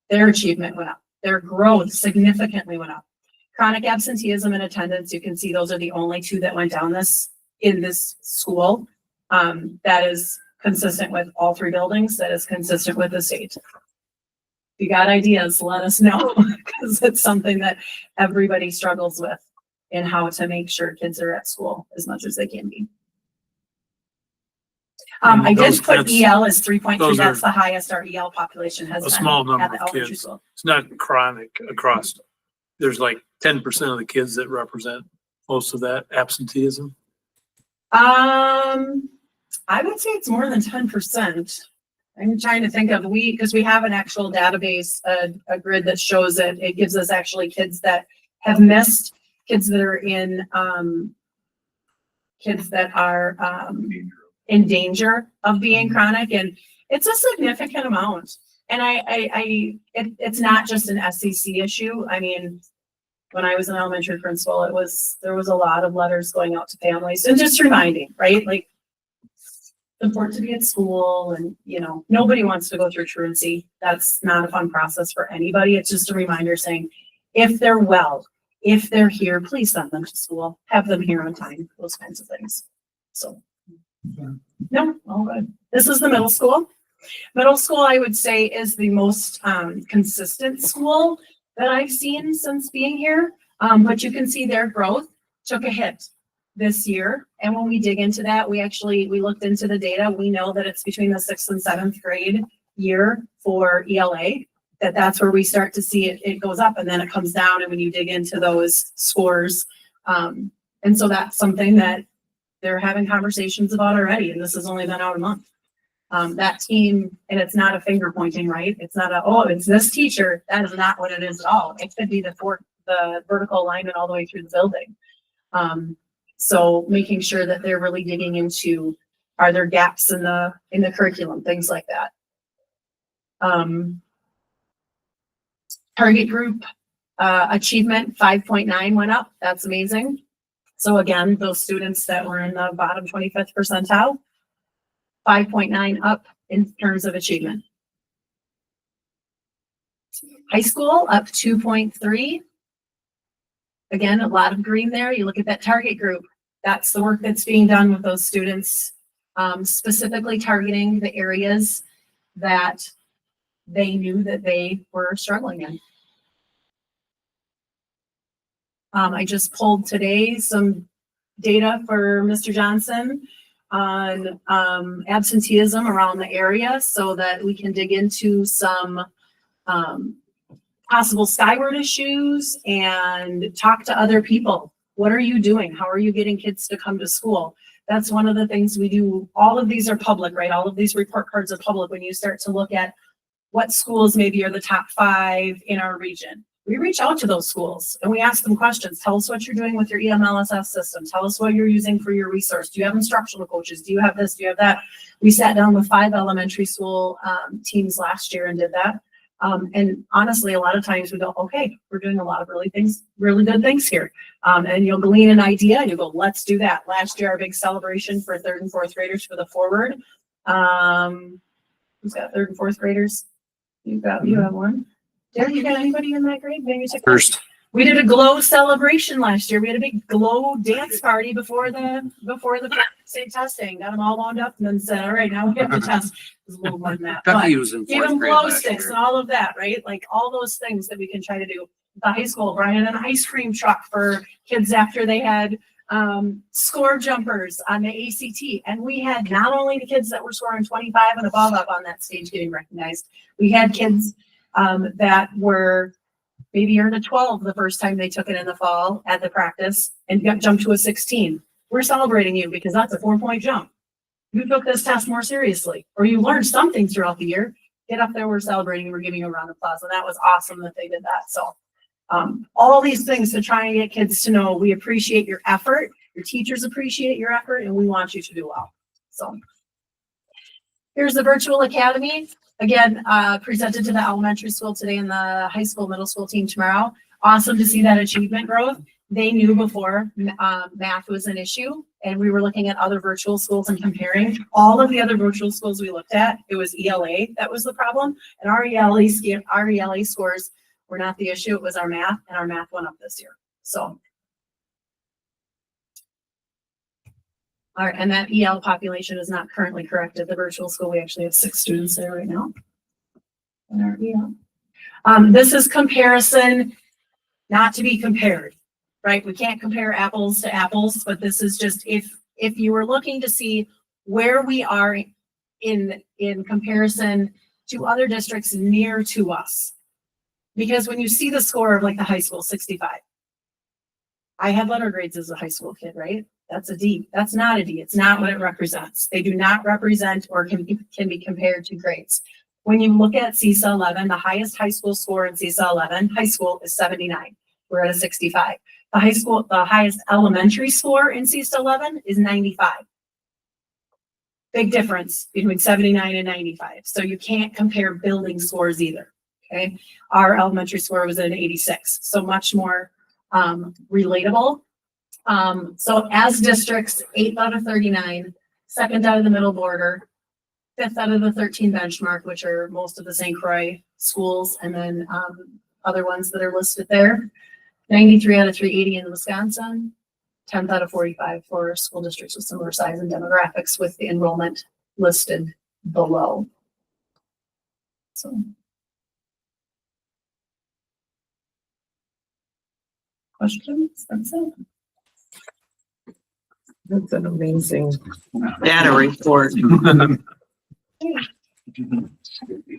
their achievement went up. Their growth significantly went up. Chronic absenteeism and attendance, you can see those are the only 2 that went down in this school. That is consistent with all 3 buildings. That is consistent with the state. If you got ideas, let us know because it's something that everybody struggles with in how to make sure kids are at school as much as they can be. I did Those- put that's EL as 3.3. those That's are the highest our EL population has a been small number at the of elementary kids. school. It's not chronic across. There's like 10% of the kids that represent most of that absenteeism. I would say it's more than 10%. I'm trying to think of, because we have an actual database, a grid that shows it. It gives us actually kids that have missed, kids that are in, kids that are, in danger of being chronic, and it's a significant amount. And it's not just an SCC issue. I mean, when I was an elementary principal, there was a lot of letters going out to families and just reminding, right? Like, it's important to be at school, and, you know, nobody wants to go through truancy. That's not a fun process for anybody. It's just a reminder saying, if they're well, if they're here, please send them to school, have them here on time, those kinds of things. So, no, all good. This is the middle school. Middle school, I would say, is the most consistent school that I've seen since being here. But you can see their growth took a hit this year. And when we dig into that, we looked into the data. We know that it's between the 6th and 7th grade year for ELA, that's where we start to see it goes up, and then it comes down. And when you dig into those scores, and so that's something that they're having conversations about already. And this has only been out a month. That team, and it's not a finger pointing, right? It's not it's this teacher. That is not what it is at all. It could be the vertical alignment all the way through the building. So making sure that they're really digging into, are there gaps in the curriculum, things like that. Target group achievement 5.9 went up. That's amazing. So again, those students that were in the bottom 25th percentile, 5.9 up in terms of achievement. High school up 2.3. Again, a lot of green there. You look at that target group. That's the work that's being done with those students, specifically targeting the areas that they knew that they were struggling in. I just pulled today some data for Mr. Johnson on absenteeism around the area so that we can dig into some possible skyward issues and talk to other people. What are you doing? How are you getting kids to come to school? That's one of the things we do. All of these are public, right? All of these report cards are public. When you start to look at what schools maybe are the top 5 in our region, we reach out to those schools and we ask them questions. Tell us what you're doing with your EMLSS system. Tell us what you're using for your resource. Do you have instructional coaches? Do you have this? Do you have that? We sat down with 5 elementary school teams last year and did that. And honestly, a lot of times we go, okay, we're doing a lot of really good things here. And you'll glean an idea and you go, let's do that. Last year, our big celebration for 3rd and 4th graders for the forward. Who's got 3rd and 4th graders? You have one. Derek, you got anybody in that grade? Maybe take First. We did a glow celebration last year. We had a big glow dance party before the state testing. Got them all wound up and then said, all right, now we have to test. It was a little more than that. Thought But he was in gave 4th them grade glow last sticks year. and all of that, right? Like all those things that we can try to do. The high school brought in an ice cream truck for kids after they had score jumpers on the ACT. And we had not only the kids that were scoring 25 and above up on that stage getting recognized, we had kids that were maybe earned a 12 the first time they took it in the fall at the practice and got jumped to a 16. We're celebrating you because that's a 4-point jump. You took this test more seriously, or you learned something throughout the year. Get up there, we're celebrating, we're giving you a round of applause. And that was awesome that they did that. So all these things to try and get kids to know we appreciate your effort, your teachers appreciate your effort, and we want you to do well. So here's the virtual academy. Again, presented to the elementary school today and the high school, middle school team tomorrow. Awesome to see that achievement growth. They knew before math was an issue, and we were looking at other virtual schools and comparing all of the other virtual schools we looked at. It was ELA that was the problem, and our ELA scores were not the issue. It was our math, and our math went up this year. So, all right, and that EL population is not currently corrected. The virtual school, we actually have 6 students there right now. In our EL. This is comparison, not to be compared, right? We can't compare apples to apples, but this is just if you were looking to see where we are in comparison to other districts near to us. Because when you see the score of like the high school, 65. I had letter grades as a high school kid, right? That's a D. That's not a D. It's not what it represents. They do not represent or can be compared to grades. When you look at CISA 11, the highest high school score in CISA 11, high school is 79. We're at a 65. The highest elementary score in CISA 11 is 95. Big difference between 79 and 95. So you can't compare building scores either. Okay. Our elementary score was an 86. So much more relatable. So as districts, 8 out of 39, 2nd out of the middle border, 5th out of the 13 benchmark, which are most of the St. Croix schools, and then other ones that are listed there. 93 out of 380 in Wisconsin, 10th out of 45 for school districts with similar size and demographics with the enrollment listed below. So. Questions? That's it. That's an amazing data report.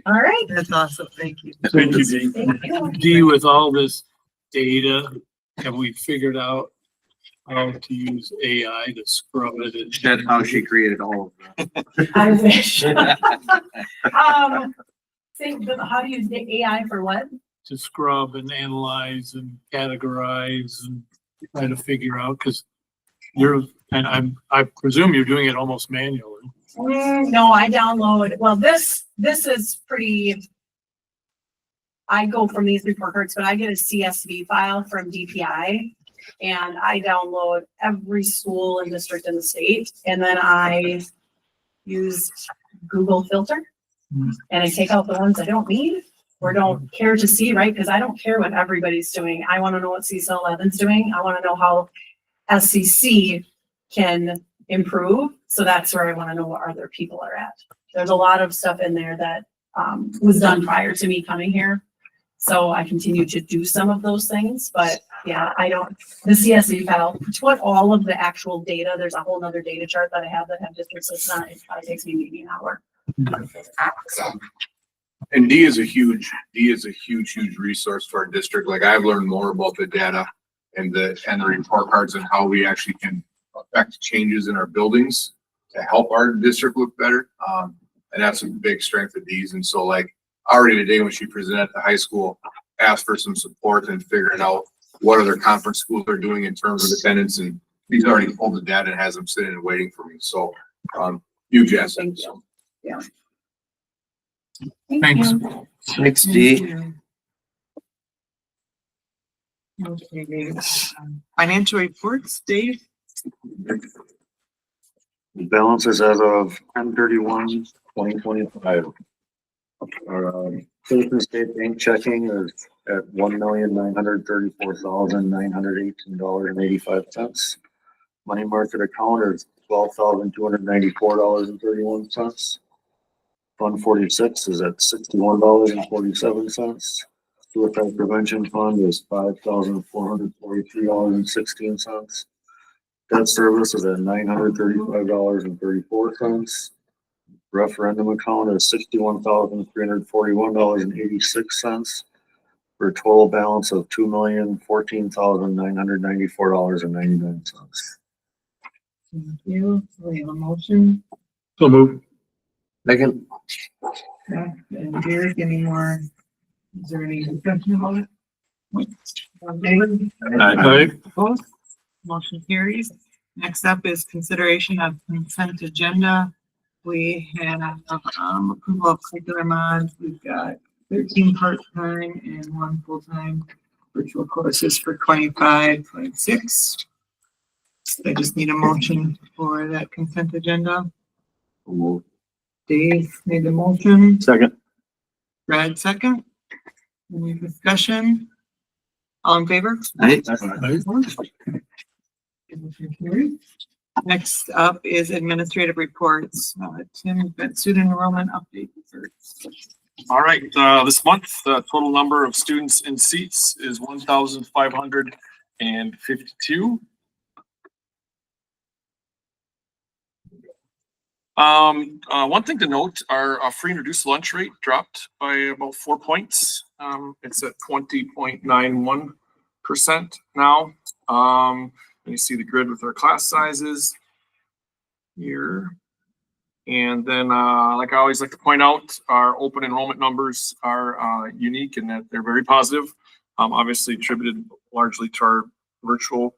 All right. That's awesome. Thank you. Thank you, Dee. Thank you. Dee, with all this data, have we figured out how to use AI to scrub it? That's how she created all of them. I wish. How do you use the AI for what? To scrub and analyze and categorize and try to figure out, because I presume you're doing it almost manually. No, I download, well, this is pretty, I go from these report cards, but I get a CSV file from DPI and I download every school and district in the state. And then I use Google filter and I take out the ones I don't need or don't care to see, right? Because I don't care what everybody's doing. I want to know what CISA 11's doing. I want to know how SCC can improve. So that's where I want to know what other people are at. There's a lot of stuff in there that was done prior to me coming here. So I continue to do some of those things, but yeah, the CSV file, to put all of the actual data, there's a whole nother data chart that I have that have districts. So it probably takes me maybe an hour. And D is a huge resource for our district. Like I've learned more about the data and the report cards and how we actually can affect changes in our buildings to help our district look better. And that's a big strength of D's. And so like already today when she presented at the high school, asked for some support and figuring out what other conference schools are doing in terms of attendance. And he's already pulled the data and has them sitting and waiting for me. So huge asset. So. Yeah. Thanks. Thanks, Dee. Okay. Financial reports, Dave? Balances as of 10/31/2025. Our Citizen State Bank checking is at $1,934,918.85. Money market account is $12,294.31. Fund 46 is at $61.47. Suicide prevention fund is $5,443.16. Debt service is at $935.34. Referendum account is $61,341.86 for a total balance of $2,014,994.99. Thank you. We have a motion. So move. Second. Yeah, and Gary, give me more. Is there any discussion about it? Okay. Aye. Opposed? Motion carries. Next up is consideration of consent agenda. We have approval of curricular mods. We've got 13 part-time and 1 full-time virtual courses for 25-26. I just need a motion for that consent agenda. Dave made the motion. Second. Brad second. Any discussion? All in favor? Aye. Motion carried. Next up is administrative reports. Tim, you've got student enrollment update first. All right, this month, the total number of students in seats is 1,552. One thing to note, our free and reduced lunch rate dropped by about 4 points. It's at 20.91% now. And you see the grid with our class sizes here. And then, like I always like to point out, our open enrollment numbers are unique in that they're very positive. Obviously attributed largely to our virtual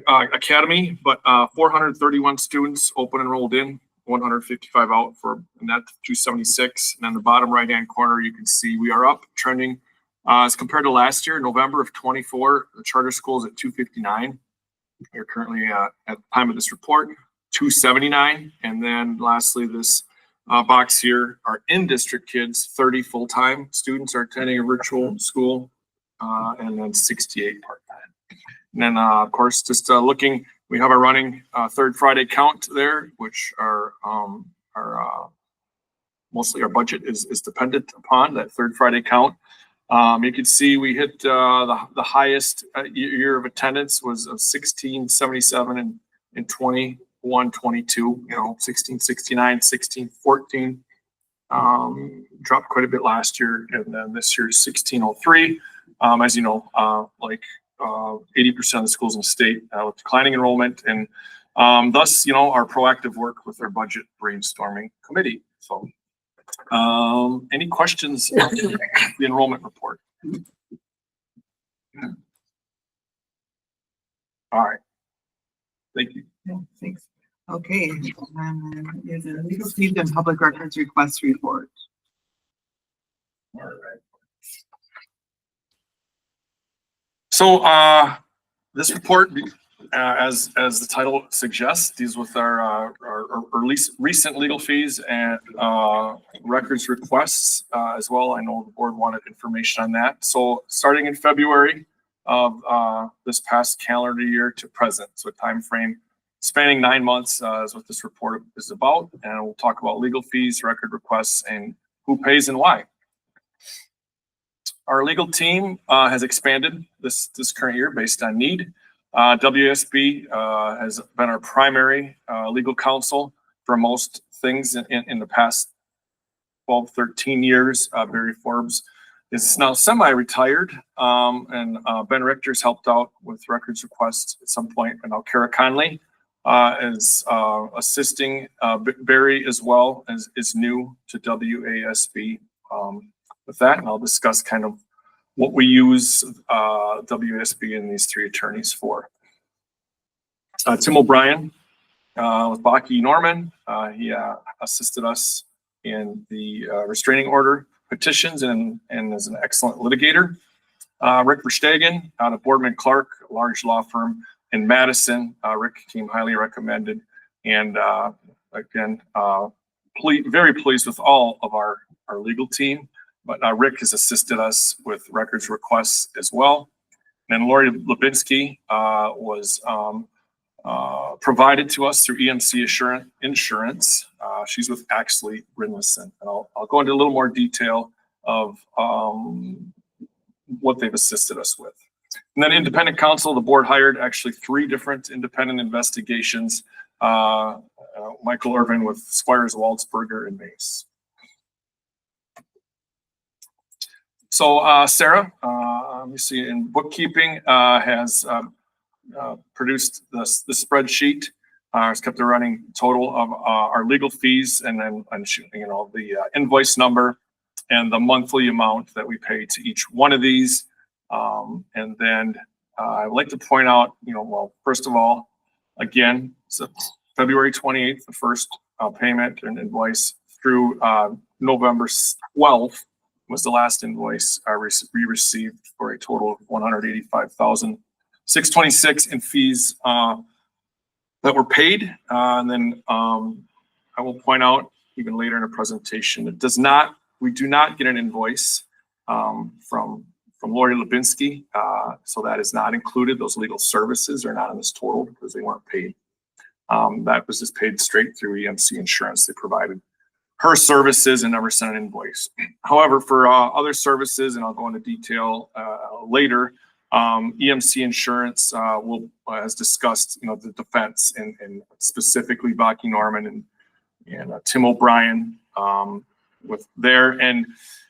academy, but 431 students open enrolled in, 155 out for a net of 276. And on the bottom right-hand corner, you can see we are up trending as compared to last year, November of 24, the charter schools at 259. We're currently at the time of this report, 279. And then lastly, this box here, our in-district kids, 30 full-time students are attending a virtual school, and then 68 part-time. And then, of course, just looking, we have a running third Friday count there, which are mostly our budget is dependent upon that third Friday count. You can see we hit the highest year of attendance was of 1677 and 2122. 1669, 1614. Dropped quite a bit last year, and then this year is 1603. As you know, 80% of the schools in the state with declining enrollment, and thus, our proactive work with our budget brainstorming committee. So, any questions on the enrollment report? All right. Thank you. Yeah, thanks. Okay. There's a legal fees and public records request report. All right. So this report, as the title suggests, deals with our recent legal fees and records requests as well. I know the board wanted information on that. So starting in February of this past calendar year to present, so a time frame spanning 9 months is what this report is about. And we'll talk about legal fees, record requests, and who pays and why. Our legal team has expanded this current year based on need. WSB has been our primary legal counsel for most things in the past 12, 13 years. Barry Forbes is now semi-retired, and Ben Richter's helped out with records requests at some point, and now Kara Conley is assisting Barry as well as is new to WASB. With that, and I'll discuss kind of what we use WSB and these three attorneys for. Tim O'Brien with Baki Norman, he assisted us in the restraining order petitions and is an excellent litigator. Rick Verstegen out of Boardman Clark, a large law firm in Madison. Rick came highly recommended, and again, very pleased with all of our legal team. But Rick has assisted us with records requests as well. And then Lori Lubinsky was provided to us through EMC Insurance. She's with Axley Rinlison. And I'll go into a little more detail of what they've assisted us with. And then independent counsel, the board hired actually 3 different independent investigations. Michael Irvin with Squires, Waldsberger, and Mace. So Sarah, you see in bookkeeping, has produced the spreadsheet. Has kept a running total of our legal fees, and then the invoice number and the monthly amount that we pay to each one of these. And then I'd like to point out, well, first of all, again, so February 28th, the first payment and invoice through November 12th. Was the last invoice we received for a total of $185,626 in fees that were paid. And then I will point out even later in the presentation, we do not get an invoice from Lori Lubinsky. So that is not included. Those legal services are not in this total because they weren't paid. That was just paid straight through EMC Insurance. They provided her services and never sent an invoice. However, for other services, and I'll go into detail later, EMC Insurance has discussed, the defense and specifically Baki Norman and Tim O'Brien with there. And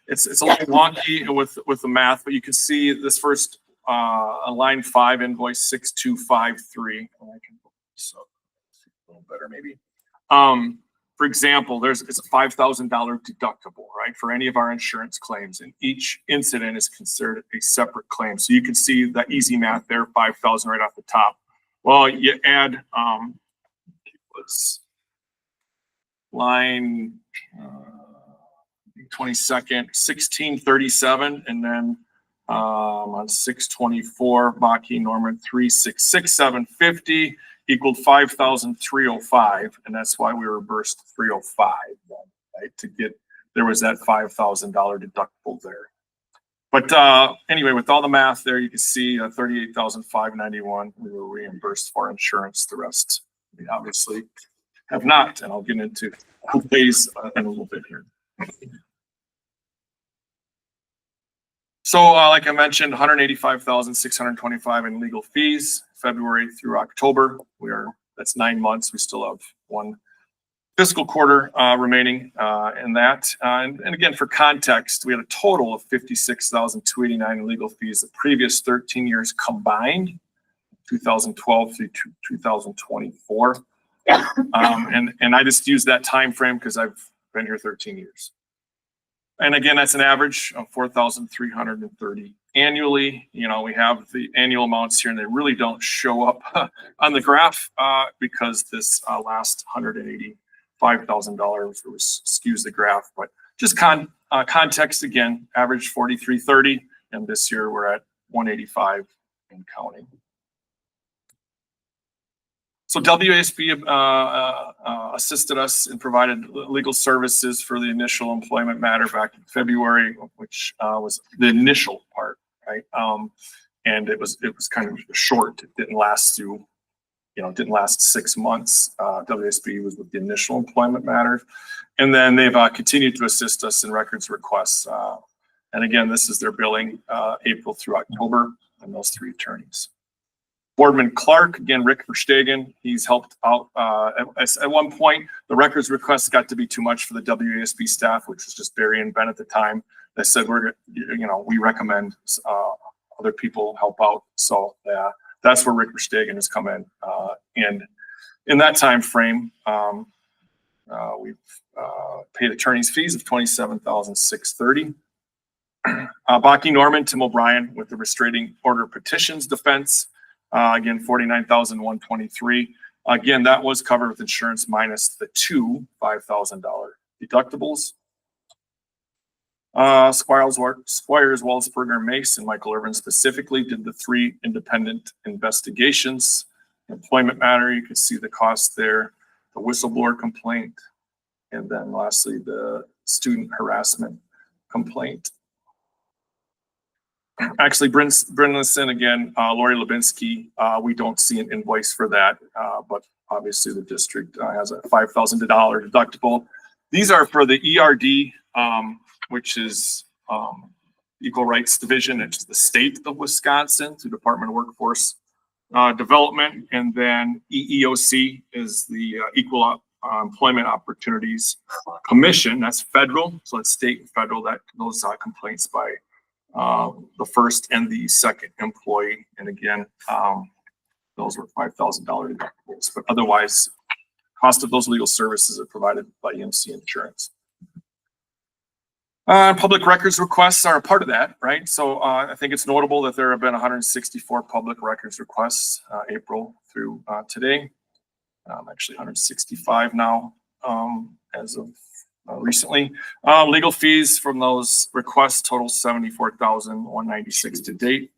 it's a little wonky with the math, but you can see this first line 5 invoice 6253. I can so a little better maybe. For example, it's a $5,000 deductible, right, for any of our insurance claims, and each incident is considered a separate claim. So you can see that easy math there, 5,000 right off the top. Well, you add let's line 22nd 1637, and then on 624 Baki Norman 366,750 equaled 5,305, and that's why we reversed 305, right? To get there was that $5,000 deductible there. But anyway, with all the math there, you can see 38,591 we were reimbursed for insurance. The rest we obviously have not, and I'll get into who pays in a little bit here. So like I mentioned, 185,625 in legal fees, February through October. That's 9 months. We still have one fiscal quarter remaining in that. And again, for context, we had a total of 56,289 in legal fees the previous 13 years combined, 2012 through 2024. And I just use that time frame because I've been here 13 years. And again, that's an average of 4,330 annually. You know, we have the annual amounts here, and they really don't show up on the graph because this last $185,000 skews the graph. But just context again, average 4,330, and this year we're at 185 and counting. So WASB assisted us and provided legal services for the initial employment matter back in February, which was the initial part, right? And it was kind of short. It didn't last through, didn't last 6 months. WASB was with the initial employment matter, and then they've continued to assist us in records requests. And again, this is their billing April through October, and those 3 attorneys. Boardman Clark, again, Rick Verstegen, he's helped out. At one point, the records requests got to be too much for the WASB staff, which was just Barry and Ben at the time. They said, we recommend other people help out. So that's where Rick Verstegen has come in. And in that time frame, we've paid attorneys fees of $27,630. Baki Norman, Tim O'Brien with the restraining order petitions defense. Again, $49,123. Again, that was covered with insurance minus the 2 $5,000 deductibles. Squires, Waldsberger, Mace, and Michael Irvin specifically did the 3 independent investigations. Employment matter, you can see the cost there, the whistleblower complaint, and then lastly, the student harassment complaint. Actually, Brinlinson again, Lori Lubinsky, we don't see an invoice for that, but obviously the district has a $5,000 deductible. These are for the ERD, which is Equal Rights Division. It's the state of Wisconsin through Department of Workforce Development, and then EEOC is the Equal Employment Opportunities Commission. That's federal, so it's state and federal. That those complaints by the first and the second employee, and again, those were $5,000 deductibles. But otherwise, cost of those legal services are provided by EMC Insurance. Public records requests are a part of that, right? So I think it's notable that there have been 164 public records requests April through today. Actually 165 now as of recently. Legal fees from those requests total $74,196 to date.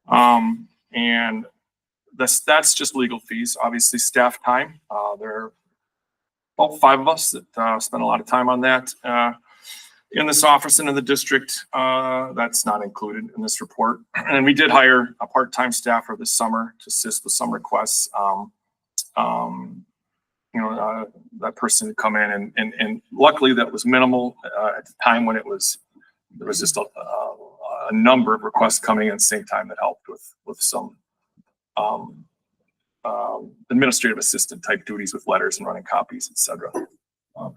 And that's just legal fees. Obviously staff time. There are about 5 of us that spend a lot of time on that in this office and in the district. That's not included in this report. And we did hire a part-time staffer this summer to assist with some requests. That person to come in and luckily that was minimal at the time when there was just a number of requests coming in at the same time that helped with some administrative assistant type duties with letters and running copies, etc.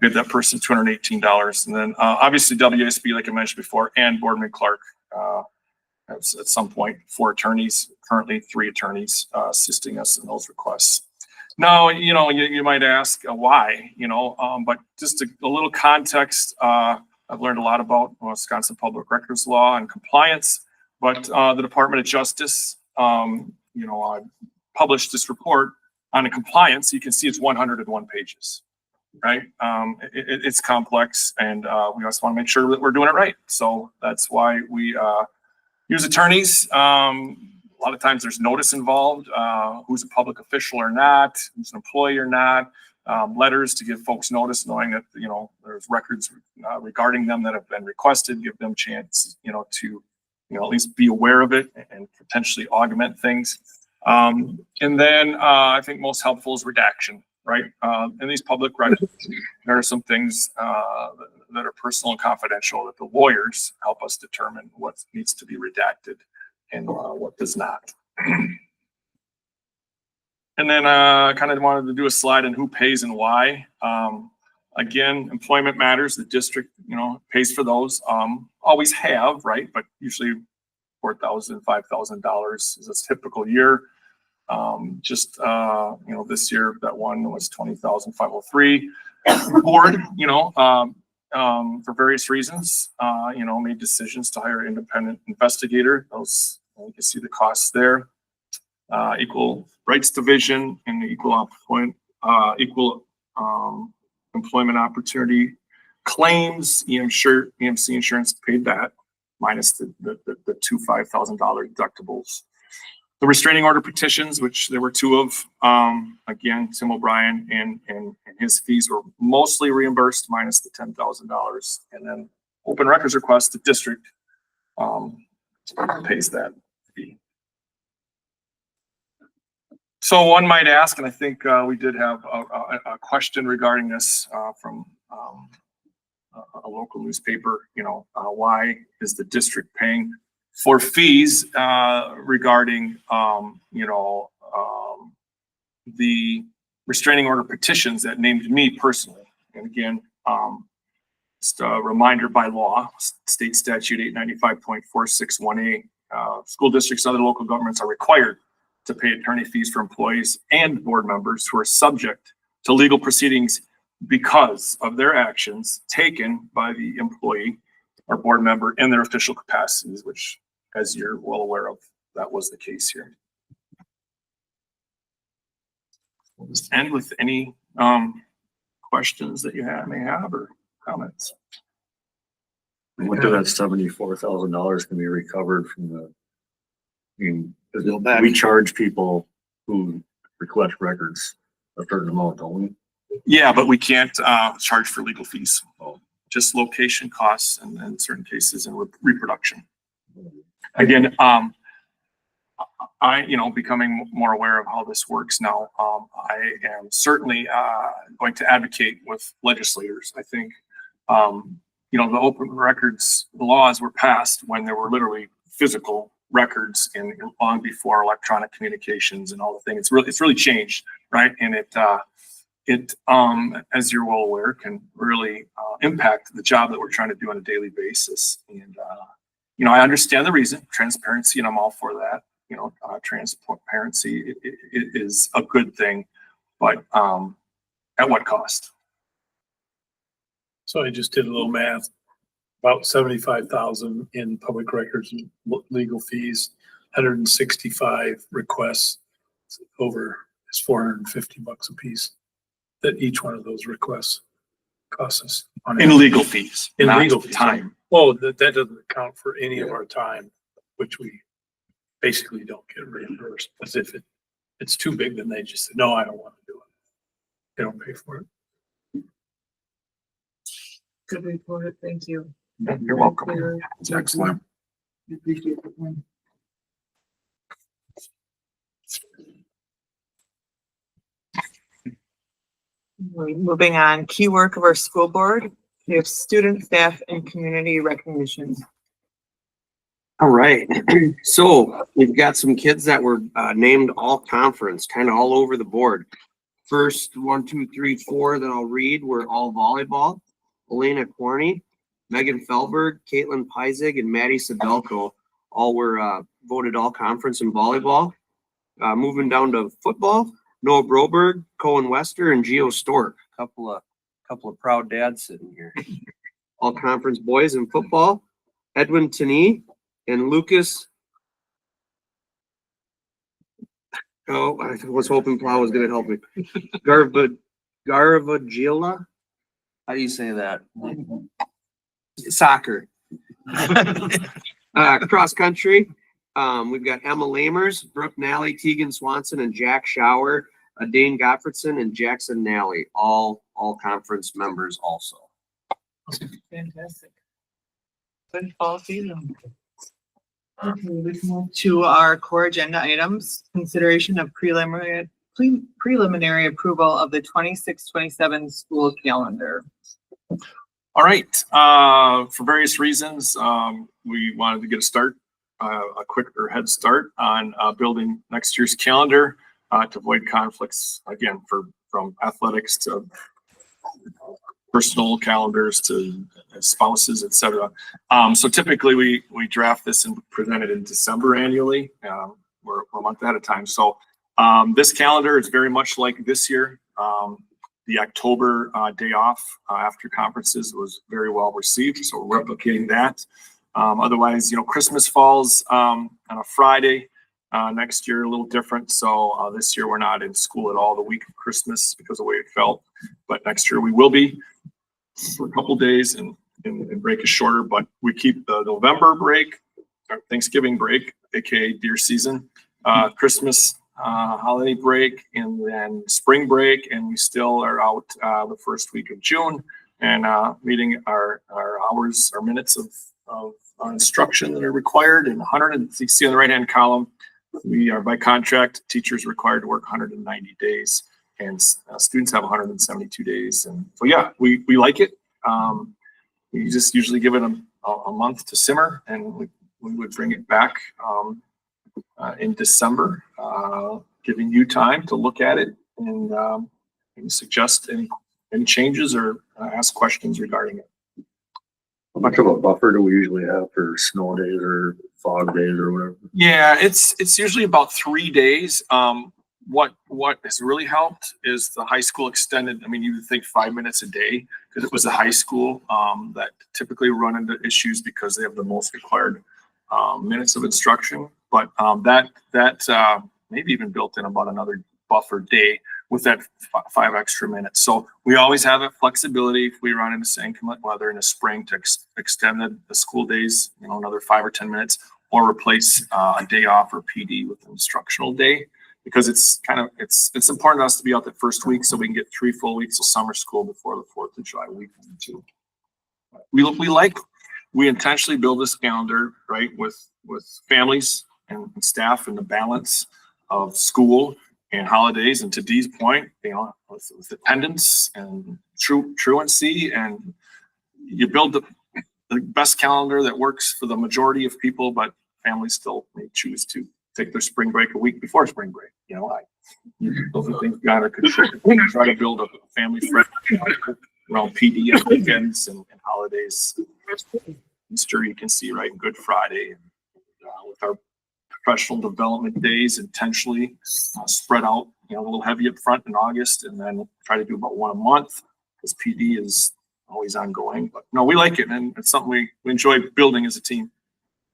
paid that person $218. And then, obviously WASB, like I mentioned before, and Boardman Clark, at some point, 4 attorneys, currently 3 attorneys, assisting us in those requests. Now, you might ask why, but just a little context. I've learned a lot about Wisconsin public records law and compliance, but the Department of Justice, I published this report on the compliance. You can see it's 101 pages, right? It's complex, and we also want to make sure that we're doing it right. So that's why we use attorneys. A lot of times there's notice involved, who's a public official or not, who's an employee or not, letters to give folks notice, knowing that, there's records regarding them that have been requested, give them chance, to, at least be aware of it and potentially augment things. And then I think most helpful is redaction, right? In these public records, there are some things that are personal and confidential that the lawyers help us determine what needs to be redacted and what does not. And then kind of wanted to do a slide on who pays and why. Again, employment matters. The district, pays for those. Always have, right? But usually $4,000, $5,000 is a typical year. This year that one was $20,503. Board, for various reasons, made decisions to hire an independent investigator. Those, you can see the costs there. Equal Rights Division and the equal employment opportunity claims. EMC insurance paid that, minus the two $5,000 deductibles. The restraining order petitions, which there were 2 of, again, Tim O'Brien and his fees were mostly reimbursed, minus the $10,000. And then open records request, the district pays that fee. So one might ask, and I think we did have a question regarding this from a local newspaper, why is the district paying for fees regarding, the restraining order petitions that named me personally. And again, just a reminder by law, state statute 895.461A, school districts and other local governments are required to pay attorney fees for employees and board members who are subject to legal proceedings because of their actions taken by the employee or board member in their official capacities, which, as you're well aware of, that was the case here. We'll just end with any questions that you may have or comments. What did that $74,000 can be recovered from the, we charge people who request records a certain amount, don't we? Yeah, but we can't charge for legal fees. Just location costs and in certain cases and reproduction. Again, becoming more aware of how this works now, I am certainly going to advocate with legislators. I think, the open records laws were passed when there were literally physical records and long before electronic communications and all the things. It's really changed, right? And it as you're well aware, can really impact the job that we're trying to do on a daily basis. And I understand the reason, transparency, and I'm all for that. Transparency is a good thing, but at what cost? So I just did a little math, about 75,000 in public records and legal fees, 165 requests over, it's $450 a piece that each one of those requests costs us. In legal fees, in not legal fees. Time. Oh, that doesn't account for any of our time, which we basically don't get reimbursed. As if it's too big, then they just say, no, I don't want to do it. They don't pay for it. Good report. Thank you. You're welcome. It's excellent. I appreciate the point. Moving on, key work of our school board. We have student, staff, and community recognition. All right. So we've got some kids that were named all conference, kind of all over the board. First, 1, 2, 3, 4 that I'll read were all volleyball. Elena Corney, Megan Felberg, Caitlin Peisig, and Maddie Sadelko all were voted all conference in volleyball. Moving down to football, Noah Broberg, Cohen Wester, and Geo Stork. Couple of proud dads sitting here. All conference boys in football, Edwin Tenney and Lucas. Oh, I was hoping Plow was gonna help me. Garavagila. How do you say that? Soccer. Cross country. We've got Emma Lamers, Brooke Nally, Tegan Swanson, and Jack Shower, Dane Gottfredson, and Jackson Nally, all conference members also. Fantastic. Good fall season. Okay, we can move to our core agenda items, consideration of preliminary approval of the 26-27 school calendar. All right, for various reasons, we wanted to get a quicker head start on building next year's calendar to avoid conflicts, again, from athletics to personal calendars to spouses, etc. So typically we draft this and present it in December annually. We're a month at a time. So this calendar is very much like this year. The October day off after conferences was very well received, so we're replicating that. Otherwise, Christmas falls on a Friday. Next year, a little different. So this year, we're not in school at all the week of Christmas because of the way it felt. But next year, we will be for a couple days, and break is shorter. But we keep the November break, our Thanksgiving break, aka deer season, Christmas holiday break, and then spring break. And we still are out the first week of June and meeting our hours, our minutes of instruction that are required. And 100, and you see on the right hand column, we are by contract, teachers required to work 190 days and students have 172 days. And so, yeah, we like it. We just usually give it a month to simmer, and we would bring it back in December, giving you time to look at it and suggest any changes or ask questions regarding it. How much of a buffer do we usually have for snow days or fog days or whatever? Yeah, it's usually about 3 days. What has really helped is the high school extended. I mean, you would think 5 minutes a day because it was the high school that typically run into issues because they have the most required minutes of instruction. But that maybe even built in about another buffer day with that 5 extra minutes. So we always have that flexibility if we run into inclement weather in the spring to extend the school days, another 5 or 10 minutes, or replace a day off or PD with an instructional day, because it's important to us to be out that first week so we can get 3 full weeks of summer school before the 4th of July weekend too. We intentionally build this calendar, right, with families and staff and the balance of school and holidays, and to Dee's point, with attendance and truancy, and you build the best calendar that works for the majority of people, but families still may choose to take their spring break a week before spring break. Those are things God could try to build a family-friendly calendar around PD on weekends and holidays. Easter, you can see right in Good Friday, and with our professional development days intentionally spread out, a little heavy up front in August, and then try to do about 1 a month because PD is always ongoing. But no, we like it, and it's something we enjoy building as a team.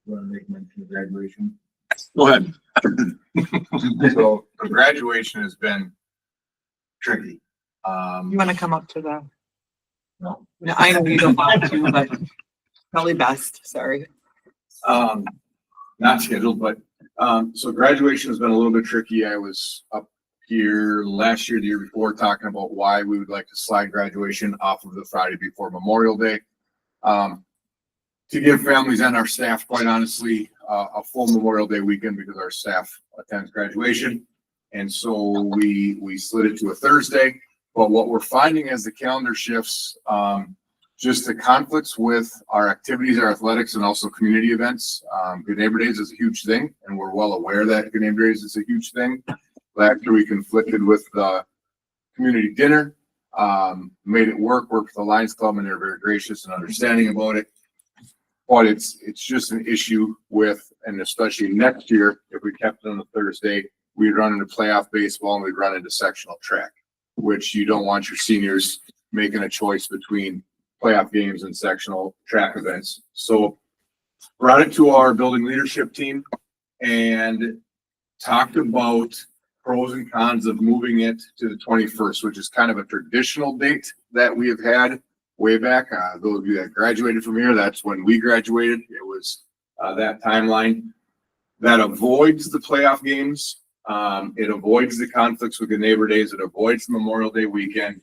You want to make mention of graduation? Go ahead. So the graduation has been tricky. You want to come up to the? No, I know you don't want to, but probably best. Sorry. Not scheduled, but so graduation has been a little bit tricky. I was up here last year, the year before, talking about why we would like to slide graduation off of the Friday before Memorial Day. To give families and our staff, quite honestly, a full Memorial Day weekend because our staff attends graduation. And so we slid it to a Thursday. But what we're finding as the calendar shifts, just the conflicts with our activities, our athletics, and also community events. Good Neighbor Days is a huge thing, and we're well aware that Good Neighbor Days is a huge thing. Last year we conflicted with the community dinner. Made it worked with the Lions Club, and they're very gracious and understanding about it. But it's just an issue with, and especially next year, if we kept it on a Thursday, we'd run into playoff baseball and we'd run into sectional track, which you don't want your seniors making a choice between playoff games and sectional track events. So brought it to our building leadership team and talked about pros and cons of moving it to the 21st, which is kind of a traditional date that we have had way back. Those of you that graduated from here, that's when we graduated. It was that timeline that avoids the playoff games. It avoids the conflicts with the neighbor days. It avoids Memorial Day weekend.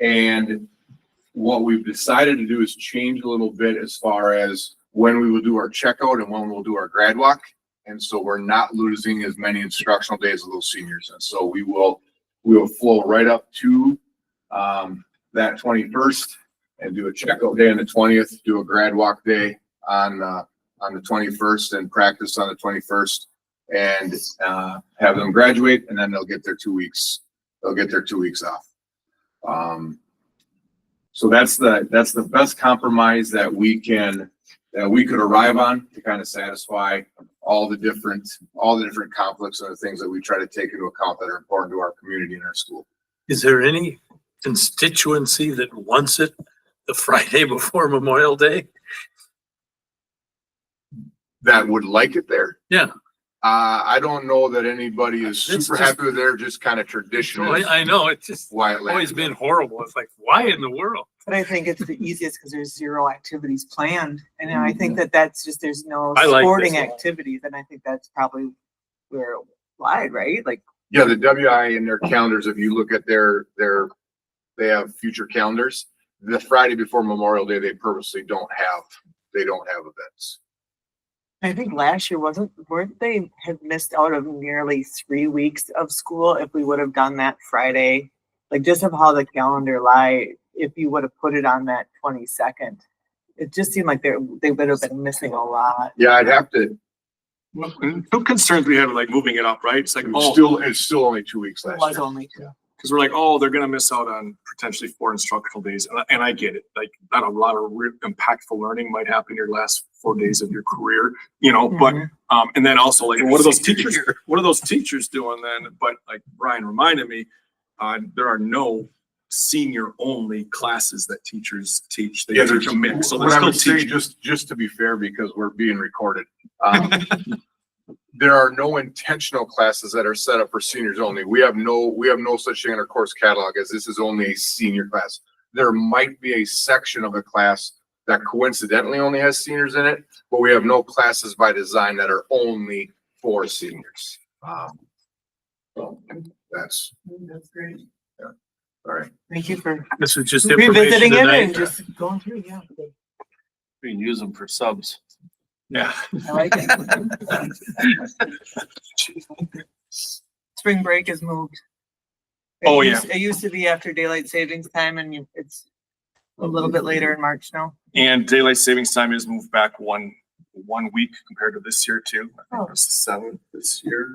And what we've decided to do is change a little bit as far as when we will do our checkout and when we'll do our grad walk. And so we're not losing as many instructional days of those seniors. And so we will flow right up to that 21st and do a checkout day on the 20th, do a grad walk day on the 21st and practice on the 21st and have them graduate, and then they'll get their 2 weeks. They'll get their 2 weeks off. So that's the best compromise that we could arrive on to kind of satisfy all the different conflicts and the things that we try to take into account that are important to our community and our school. Is there any constituency that wants it the Friday before Memorial Day? That would like it there? Yeah. I don't know that anybody is super happy with their just kind of traditional. I know, it's just Why it always been horrible. It's like, why in the world? But I think it's the easiest because there's zero activities planned. And I think that's just, there's no I like sporting this. activities. And I think that's probably where it lied, right? Like, Yeah, the WI in their calendars, if you look at they have future calendars. The Friday before Memorial Day, they purposely don't have events. I think last year weren't they had missed out of nearly 3 weeks of school if we would have done that Friday, like just of how the calendar lie, if you would have put it on that 22nd, it just seemed like they would have been missing a lot. Yeah, I'd have to. No concerns we had with like moving it up, right? It's like, It's still only 2 weeks It last was year. only two. because we're like, oh, they're gonna miss out on potentially 4 instructional days, and I get it. Like, not a lot of real impactful learning might happen your last 4 days of your career, you know. But and then also like, what are those teachers? What are those teachers doing then? But like Brian reminded me, there are no senior only classes that teachers teach. They teach a mix. So what they're I would still say, teaching. just to be fair, because we're being recorded, there are no intentional classes that are set up for seniors only. We have no such thing in our course catalog as this is only a senior class. There might be a section of a class that coincidentally only has seniors in it, but we have no classes by design that are only for seniors. So that's great. Yeah. All right. Thank you for This is just revisiting it information and tonight. just going through. Yeah, We can use them for subs. Yeah. I like it. Spring break is moved. It used to be after daylight savings time, and it's a little bit later in March now. And daylight savings time is moved back one week compared to this year too. I think it was the 7th this year,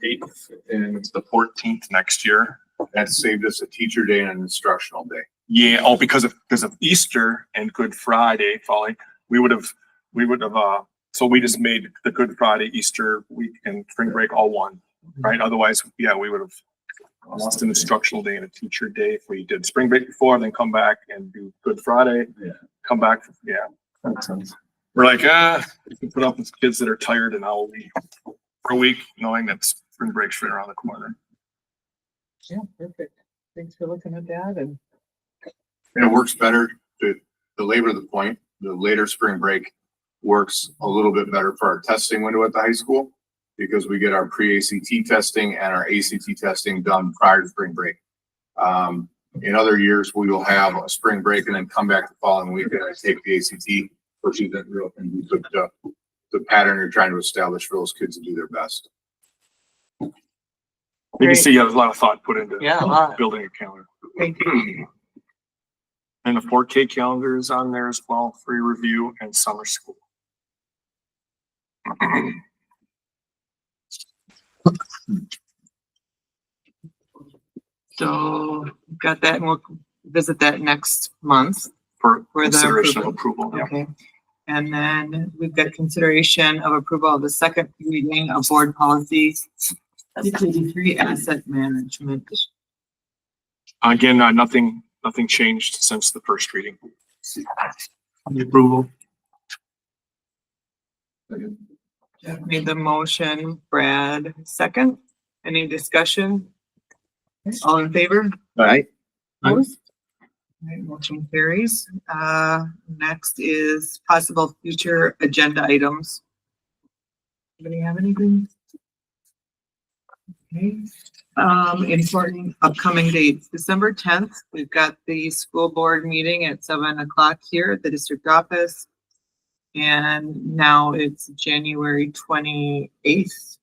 8th, and it's the 14th next year. That saved us a teacher day and an instructional day. Yeah, because of Easter and Good Friday falling, we would have, so we just made the Good Friday, Easter week and spring break all one, right? Otherwise, yeah, we would have lost an instructional day and a teacher day if we did spring break before and then come back and do Good Friday, come back. Yeah. Makes sense. We're like, we can put up with kids that are tired and I'll leave for a week knowing that spring break's right around the corner. Yeah, perfect. Thanks for looking at that. And it works better to labor the point. The later spring break works a little bit better for our testing window at the high school because we get our pre-ACT testing and our ACT testing done prior to spring break. In other years, we will have a spring break and then come back the following week and take the ACT, which isn't real. And we took the pattern you're trying to establish for those kids to do their best. You can see there's a lot of thought put into building a calendar. Thank you. And the 4K calendar is on there as well, free review and summer school. So got that and we'll visit that next month. For For the consideration of approval, yeah. Okay. And then we've got consideration of approval of the second reading of board policy 53 asset management. Again, nothing changed since the first reading. The approval. Jeff made the motion, Brad second. Any discussion? All in favor? Aye. Opposed? All right, motion carries. Next is possible future agenda items. Anybody have anything? Okay, important upcoming dates. December 10th, we've got the school board meeting at 7 o'clock here at the district office. And now it's January 28th.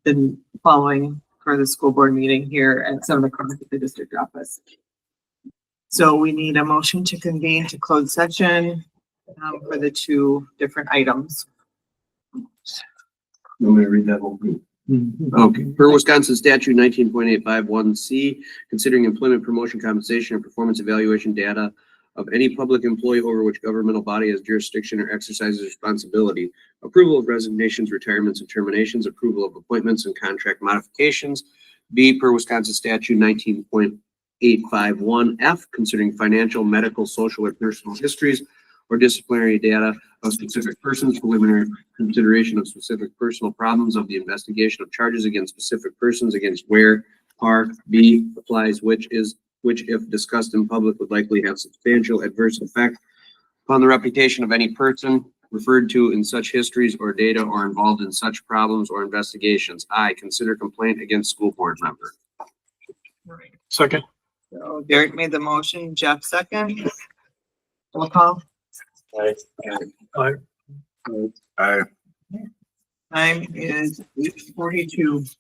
The following for the school board meeting here at 7 o'clock at the district office. So we need a motion to convene to close session for the two different items. Want me to read that whole group? Okay, per Wisconsin statute 19.851C, considering employment, promotion, compensation, and performance evaluation data of any public employee over which governmental body has jurisdiction or exercises responsibility, approval of resignations, retirements, and terminations, approval of appointments and contract modifications. B, per Wisconsin statute 19.851F, considering financial, medical, social, or personal histories or disciplinary data of specific persons, preliminary consideration of specific personal problems of the investigation of charges against specific persons against where part B applies, which if discussed in public would likely have substantial adverse effect upon the reputation of any person referred to in such histories or data or involved in such problems or investigations. I, consider complaint against school board member. Second. So Derek made the motion, Jeff second. Roll call. Aye. I Time is 8:42.